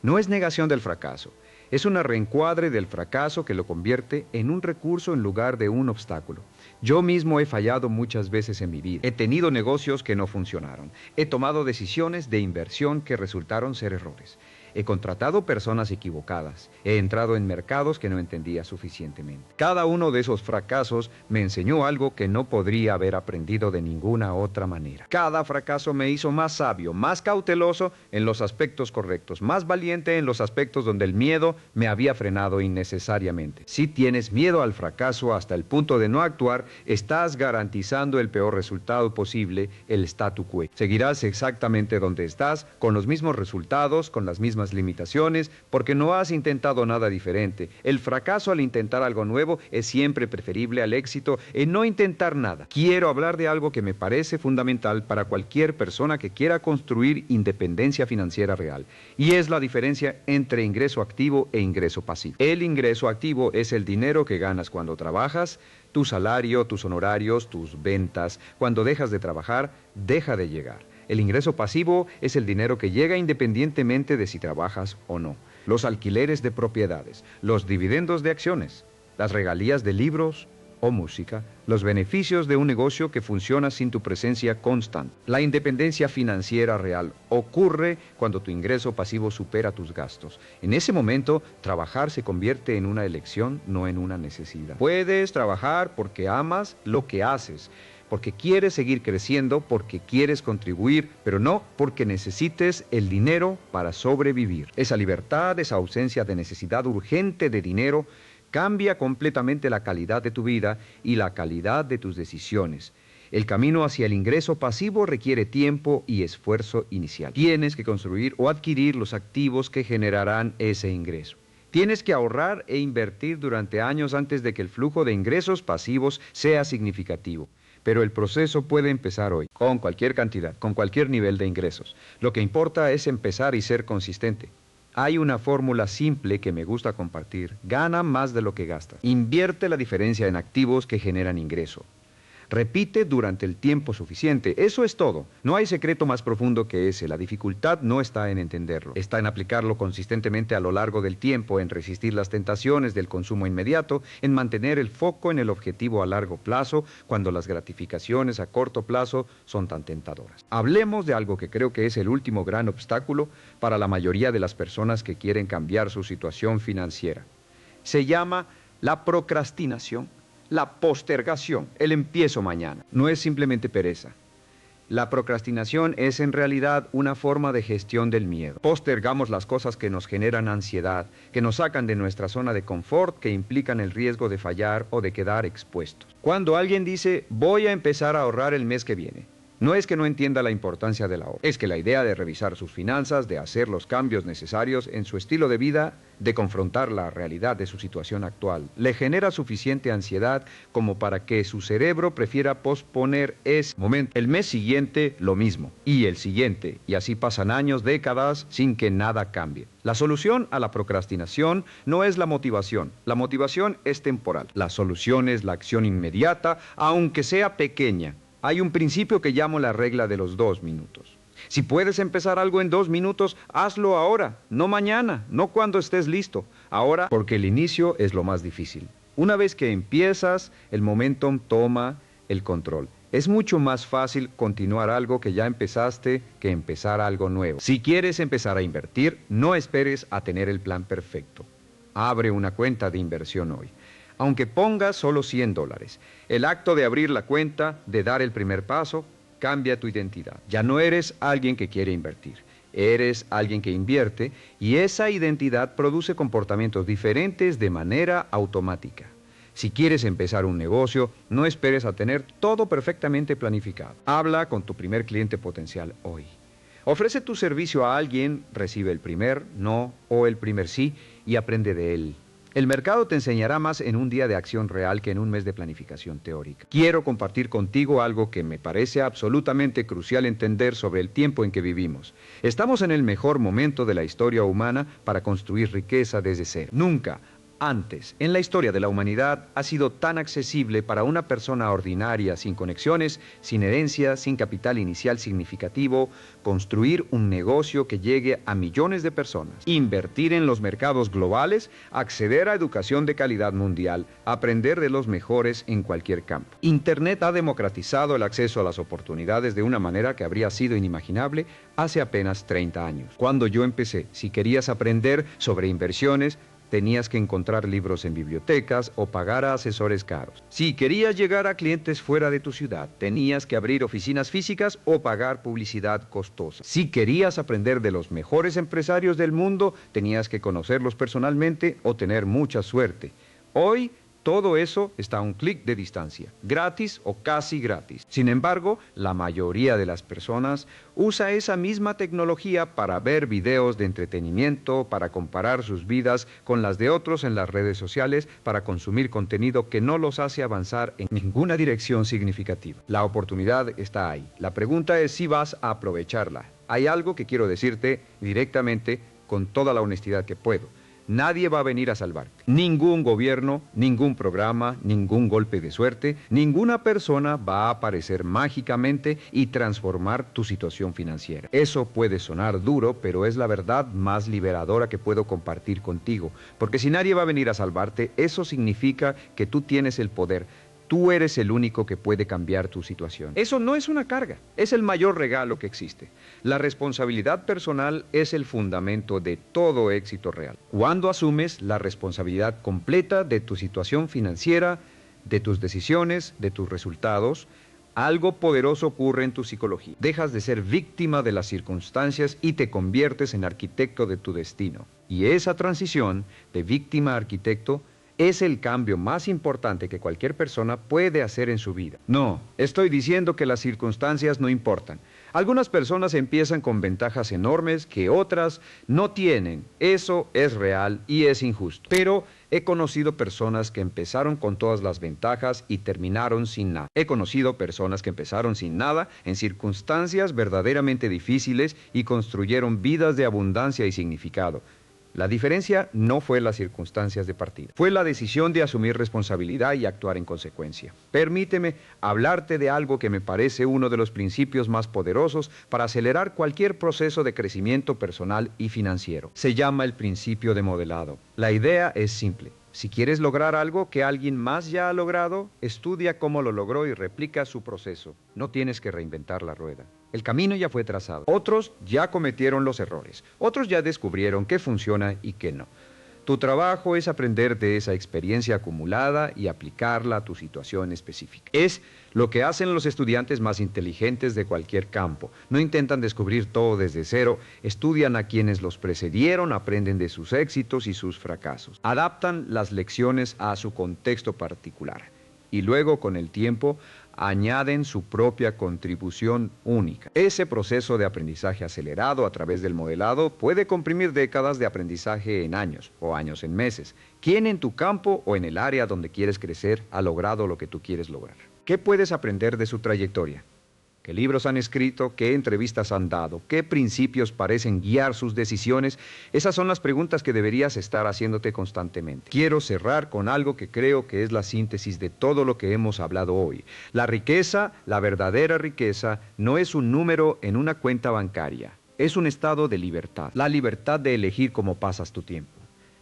No es negación del fracaso, es un reencuadre del fracaso que lo convierte en un recurso en lugar de un obstáculo. Yo mismo he fallado muchas veces en mi vida. He tenido negocios que no funcionaron. He tomado decisiones de inversión que resultaron ser errores. He contratado personas equivocadas. He entrado en mercados que no entendía suficientemente. Cada uno de esos fracasos me enseñó algo que no podría haber aprendido de ninguna otra manera. Cada fracaso me hizo más sabio, más cauteloso en los aspectos correctos, más valiente en los aspectos donde el miedo me había frenado innecesariamente. Si tienes miedo al fracaso hasta el punto de no actuar, estás garantizando el peor resultado posible, el statu quo. Seguirás exactamente donde estás, con los mismos resultados, con las mismas limitaciones, porque no has intentado nada diferente. El fracaso al intentar algo nuevo es siempre preferible al éxito en no intentar nada. Quiero hablar de algo que me parece fundamental para cualquier persona que quiera construir independencia financiera real, y es la diferencia entre ingreso activo e ingreso pasivo. El ingreso activo es el dinero que ganas cuando trabajas, tu salario, tus honorarios, tus ventas. Cuando dejas de trabajar, deja de llegar. El ingreso pasivo es el dinero que llega independientemente de si trabajas o no. Los alquileres de propiedades, los dividendos de acciones, las regalías de libros o música, los beneficios de un negocio que funciona sin tu presencia constante. La independencia financiera real ocurre cuando tu ingreso pasivo supera tus gastos. En ese momento, trabajar se convierte en una elección, no en una necesidad. Puedes trabajar porque amas lo que haces, porque quieres seguir creciendo, porque quieres contribuir, pero no porque necesites el dinero para sobrevivir. Esa libertad, esa ausencia de necesidad urgente de dinero, cambia completamente la calidad de tu vida y la calidad de tus decisiones. El camino hacia el ingreso pasivo requiere tiempo y esfuerzo inicial. Tienes que construir o adquirir los activos que generarán ese ingreso. Tienes que ahorrar e invertir durante años antes de que el flujo de ingresos pasivos sea significativo. Pero el proceso puede empezar hoy, con cualquier cantidad, con cualquier nivel de ingresos. Lo que importa es empezar y ser consistente. Hay una fórmula simple que me gusta compartir. Gana más de lo que gastas. Invierte la diferencia en activos que generan ingreso. Repite durante el tiempo suficiente. Eso es todo. No hay secreto más profundo que ese. La dificultad no está en entenderlo. Está en aplicarlo consistentemente a lo largo del tiempo, en resistir las tentaciones del consumo inmediato, en mantener el foco en el objetivo a largo plazo cuando las gratificaciones a corto plazo son tan tentadoras. Hablemos de algo que creo que es el último gran obstáculo para la mayoría de las personas que quieren cambiar su situación financiera. Se llama la procrastinación. La postergación, el empiezo mañana, no es simplemente pereza. La procrastinación es en realidad una forma de gestión del miedo. Postergamos las cosas que nos generan ansiedad, que nos sacan de nuestra zona de confort, que implican el riesgo de fallar o de quedar expuestos. Cuando alguien dice, voy a empezar a ahorrar el mes que viene, no es que no entienda la importancia del ahorro, es que la idea de revisar sus finanzas, de hacer los cambios necesarios en su estilo de vida, de confrontar la realidad de su situación actual, le genera suficiente ansiedad como para que su cerebro prefiera posponer ese momento. El mes siguiente, lo mismo, y el siguiente, y así pasan años, décadas, sin que nada cambie. La solución a la procrastinación no es la motivación es temporal. La solución es la acción inmediata, aunque sea pequeña. Hay un principio que llamo la regla de los 2 minutos. Si puedes empezar algo en 2 minutos, hazlo ahora, no mañana, no cuando estés listo. Ahora, porque el inicio es lo más difícil. Una vez que empiezas, el momentum toma el control. Es mucho más fácil continuar algo que ya empezaste que empezar algo nuevo. Si quieres empezar a invertir, no esperes a tener el plan perfecto. Abre una cuenta de inversión hoy. Aunque pongas solo $100, el acto de abrir la cuenta, de dar el primer paso, cambia tu identidad. Ya no eres alguien que quiere invertir, eres alguien que invierte y esa identidad produce comportamientos diferentes de manera automática. Si quieres empezar un negocio, no esperes a tener todo perfectamente planificado. Habla con tu primer cliente potencial hoy. Ofrece tu servicio a alguien, recibe el primer no o el primer sí y aprende de él. El mercado te enseñará más en un día de acción real que en un mes de planificación teórica. Quiero compartir contigo algo que me parece absolutamente crucial entender sobre el tiempo en que vivimos. Estamos en el mejor momento de la historia humana para construir riqueza desde cero. Nunca antes en la historia de la humanidad ha sido tan accesible para una persona ordinaria, sin conexiones, sin herencia, sin capital inicial significativo, construir un negocio que llegue a millones de personas, invertir en los mercados globales, acceder a educación de calidad mundial, aprender de los mejores en cualquier campo. Internet ha democratizado el acceso a las oportunidades de una manera que habría sido inimaginable hace apenas 30 años. Cuando yo empecé, si querías aprender sobre inversiones, tenías que encontrar libros en bibliotecas o pagar a asesores caros. Si querías llegar a clientes fuera de tu ciudad, tenías que abrir oficinas físicas o pagar publicidad costosa. Si querías aprender de los mejores empresarios del mundo, tenías que conocerlos personalmente o tener mucha suerte. Hoy, todo eso está a un clic de distancia, gratis o casi gratis. Sin embargo, la mayoría de las personas usa esa misma tecnología para ver videos de entretenimiento, para comparar sus vidas con las de otros en las redes sociales, para consumir contenido que no los hace avanzar en ninguna dirección significativa. La oportunidad está ahí. La pregunta es si vas a aprovecharla. Hay algo que quiero decirte directamente con toda la honestidad que puedo. Nadie va a venir a salvarte. Ningún gobierno, ningún programa, ningún golpe de suerte, ninguna persona va a aparecer mágicamente y transformar tu situación financiera. Eso puede sonar duro, pero es la verdad más liberadora que puedo compartir contigo. Porque si nadie va a venir a salvarte, eso significa que tú tienes el poder. Tú eres el único que puede cambiar tu situación. Eso no es una carga, es el mayor regalo que existe. La responsabilidad personal es el fundamento de todo éxito real. Cuando asumes la responsabilidad completa de tu situación financiera, de tus decisiones, de tus resultados, algo poderoso ocurre en tu psicología. Dejas de ser víctima de las circunstancias y te conviertes en arquitecto de tu destino. Y esa transición de víctima a arquitecto Es el cambio más importante que cualquier persona puede hacer en su vida. No, estoy diciendo que las circunstancias no importan. Algunas personas empiezan con ventajas enormes que otras no tienen. Eso es real y es injusto. Pero he conocido personas que empezaron con todas las ventajas y terminaron sin nada. He conocido personas que empezaron sin nada en circunstancias verdaderamente difíciles y construyeron vidas de abundancia y significado. La diferencia no fue las circunstancias de partida, fue la decisión de asumir responsabilidad y actuar en consecuencia. Permíteme hablarte de algo que me parece uno de los principios más poderosos para acelerar cualquier proceso de crecimiento personal y financiero. Se llama el principio de modelado. La idea es simple. Si quieres lograr algo que alguien más ya ha logrado, estudia cómo lo logró y replica su proceso. No tienes que reinventar la rueda. El camino ya fue trazado. Otros ya cometieron los errores. Otros ya descubrieron qué funciona y qué no. Tu trabajo es aprender de esa experiencia acumulada y aplicarla a tu situación específica. Es lo que hacen los estudiantes más inteligentes de cualquier campo. No intentan descubrir todo desde cero, estudian a quienes los precedieron, aprenden de sus éxitos y sus fracasos. Adaptan las lecciones a su contexto particular. Y luego, con el tiempo, añaden su propia contribución única. Ese proceso de aprendizaje acelerado a través del modelado puede comprimir décadas de aprendizaje en años o años en meses. ¿Quién en tu campo o en el área donde quieres crecer ha logrado lo que tú quieres lograr? ¿Qué puedes aprender de su trayectoria? ¿Qué libros han escrito? ¿Qué entrevistas han dado? ¿Qué principios parecen guiar sus decisiones? Esas son las preguntas que deberías estar haciéndote constantemente. Quiero cerrar con algo que creo que es la síntesis de todo lo que hemos hablado hoy. La riqueza, la verdadera riqueza, no es un número en una cuenta bancaria. Es un estado de libertad. La libertad de elegir cómo pasas tu tiempo.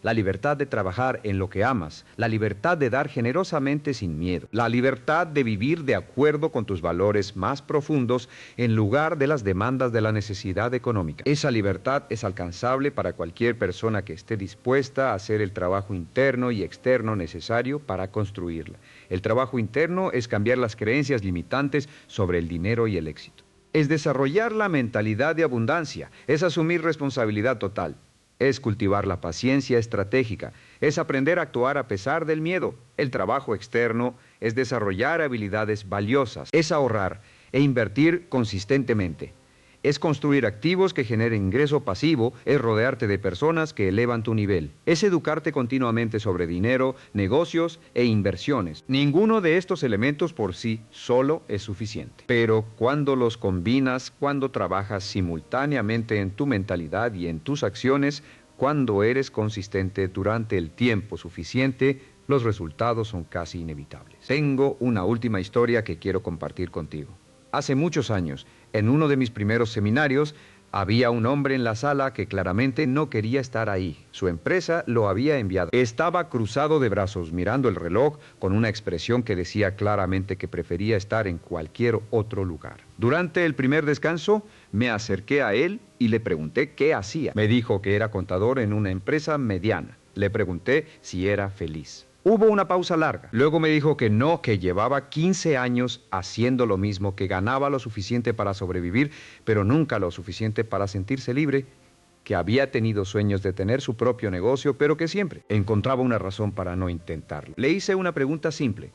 La libertad de trabajar en lo que amas, la libertad de dar generosamente sin miedo, la libertad de vivir de acuerdo con tus valores más profundos en lugar de las demandas de la necesidad económica. Esa libertad es alcanzable para cualquier persona que esté dispuesta a hacer el trabajo interno y externo necesario para construirla. El trabajo interno es cambiar las creencias limitantes sobre el dinero y el éxito. Es desarrollar la mentalidad de abundancia, es asumir responsabilidad total. Es cultivar la paciencia estratégica, es aprender a actuar a pesar del miedo. El trabajo externo es desarrollar habilidades valiosas, es ahorrar e invertir consistentemente. Es construir activos que generen ingreso pasivo, es rodearte de personas que elevan tu nivel. Es educarte continuamente sobre dinero, negocios e inversiones. Ninguno de estos elementos por sí solo es suficiente. Pero cuando los combinas, cuando trabajas simultáneamente en tu mentalidad y en tus acciones, cuando eres consistente durante el tiempo suficiente, los resultados son casi inevitables. Tengo una última historia que quiero compartir contigo. Hace muchos años, en uno de mis primeros seminarios, había un hombre en la sala que claramente no quería estar ahí. Su empresa lo había enviado. Estaba cruzado de brazos, mirando el reloj, con una expresión que decía claramente que prefería estar en cualquier otro lugar. Durante el primer descanso, me acerqué a él y le pregunté qué hacía. Me dijo que era contador en una empresa mediana. Le pregunté si era feliz. Hubo una pausa larga. Luego me dijo que no, que llevaba 15 años haciendo lo mismo, que ganaba lo suficiente para sobrevivir, pero nunca lo suficiente para sentirse libre, que había tenido sueños de tener su propio negocio, pero que siempre encontraba una razón para no intentarlo. Le hice una pregunta simple.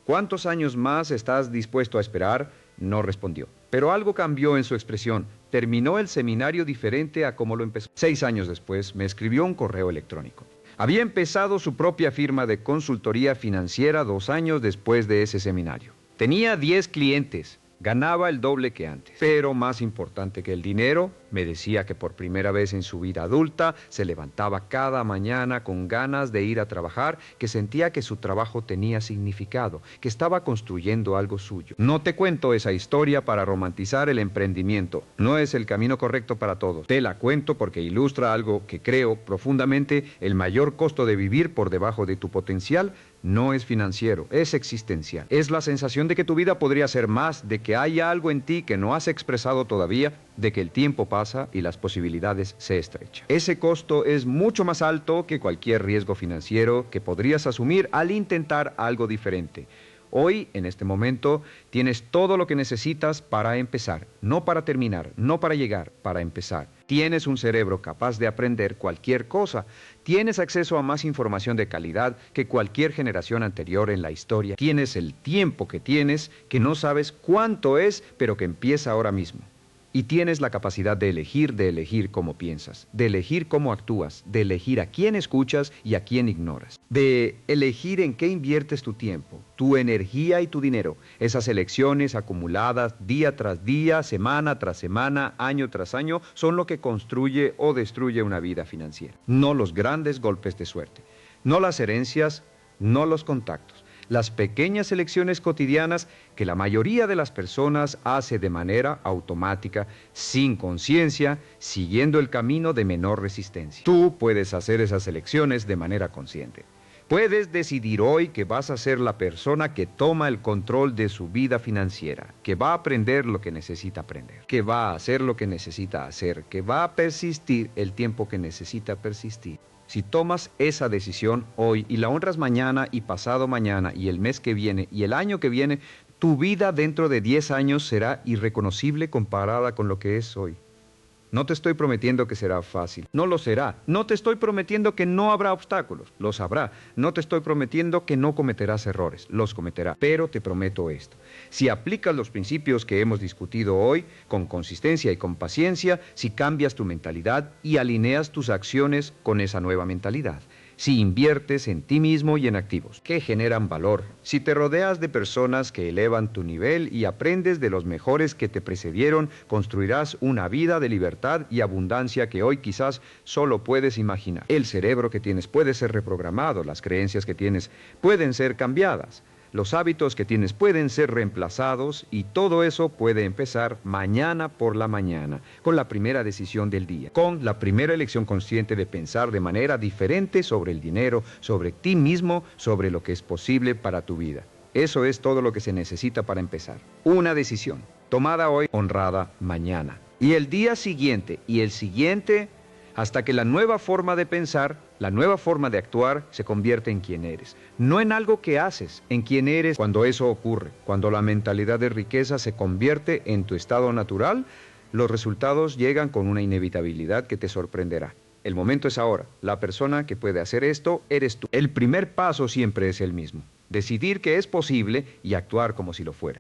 ¿Cuántos años más estás dispuesto a esperar? No respondió. Pero algo cambió en su expresión. Terminó el seminario diferente a como lo empezó. 6 años después me escribió un correo electrónico. Había empezado su propia firma de consultoría financiera 2 años después de ese seminario. Tenía 10 clientes, ganaba el doble que antes. Pero más importante que el dinero, me decía que por primera vez en su vida adulta se levantaba cada mañana con ganas de ir a trabajar, que sentía que su trabajo tenía significado, que estaba construyendo algo suyo. No te cuento esa historia para romantizar el emprendimiento. No es el camino correcto para todos. Te la cuento porque ilustra algo que creo profundamente: el mayor costo de vivir por debajo de tu potencial no es financiero, es existencial. Es la sensación de que tu vida podría ser más, de que hay algo en ti que no has expresado todavía, de que el tiempo pasa y las posibilidades se estrechan. Ese costo es mucho más alto que cualquier riesgo financiero que podrías asumir al intentar algo diferente. Hoy, en este momento, tienes todo lo que necesitas para empezar, no para terminar, no para llegar, para empezar. Tienes un cerebro capaz de aprender cualquier cosa. Tienes acceso a más información de calidad que cualquier generación anterior en la historia. Tienes el tiempo que tienes, que no sabes cuánto es, pero que empieza ahora mismo. Y tienes la capacidad de elegir cómo piensas, de elegir cómo actúas, de elegir a quién escuchas y a quién ignoras, de elegir en qué inviertes tu tiempo, tu energía y tu dinero. Esas elecciones acumuladas día tras día, semana tras semana, año tras año, son lo que construye o destruye una vida financiera. No los grandes golpes de suerte, no las herencias, no los contactos. Las pequeñas elecciones cotidianas que la mayoría de las personas hace de manera automática, sin conciencia, siguiendo el camino de menor resistencia. Tú puedes hacer esas elecciones de manera consciente. Puedes decidir hoy que vas a ser la persona que toma el control de su vida financiera, que va a aprender lo que necesita aprender, que va a hacer lo que necesita hacer, que va a persistir el tiempo que necesita persistir. Si tomas esa decisión hoy y la honras mañana y pasado mañana y el mes que viene y el año que viene, tu vida dentro de 10 años será irreconocible comparada con lo que es hoy. No te estoy prometiendo que será fácil, no lo será. No te estoy prometiendo que no habrá obstáculos, los habrá. No te estoy prometiendo que no cometerás errores, los cometerás. Pero te prometo esto: si aplicas los principios que hemos discutido hoy con consistencia y con paciencia, si cambias tu mentalidad y alineas tus acciones con esa nueva mentalidad, si inviertes en ti mismo y en activos que generan valor, si te rodeas de personas que elevan tu nivel y aprendes de los mejores que te precedieron, construirás una vida de libertad y abundancia que hoy quizás solo puedes imaginar. El cerebro que tienes puede ser reprogramado, las creencias que tienes pueden ser cambiadas. Los hábitos que tienes pueden ser reemplazados y todo eso puede empezar mañana por la mañana, con la primera decisión del día, con la primera elección consciente de pensar de manera diferente sobre el dinero, sobre ti mismo, sobre lo que es posible para tu vida. Eso es todo lo que se necesita para empezar. Una decisión, tomada hoy, honrada mañana. Y el día siguiente y el siguiente, hasta que la nueva forma de pensar, la nueva forma de actuar se convierte en quien eres. No en algo que haces, en quien eres cuando eso ocurre. Cuando la mentalidad de riqueza se convierte en tu estado natural, los resultados llegan con una inevitabilidad que te sorprenderá. El momento es ahora. La persona que puede hacer esto eres tú. El primer paso siempre es el mismo: decidir que es posible y actuar como si lo fuera.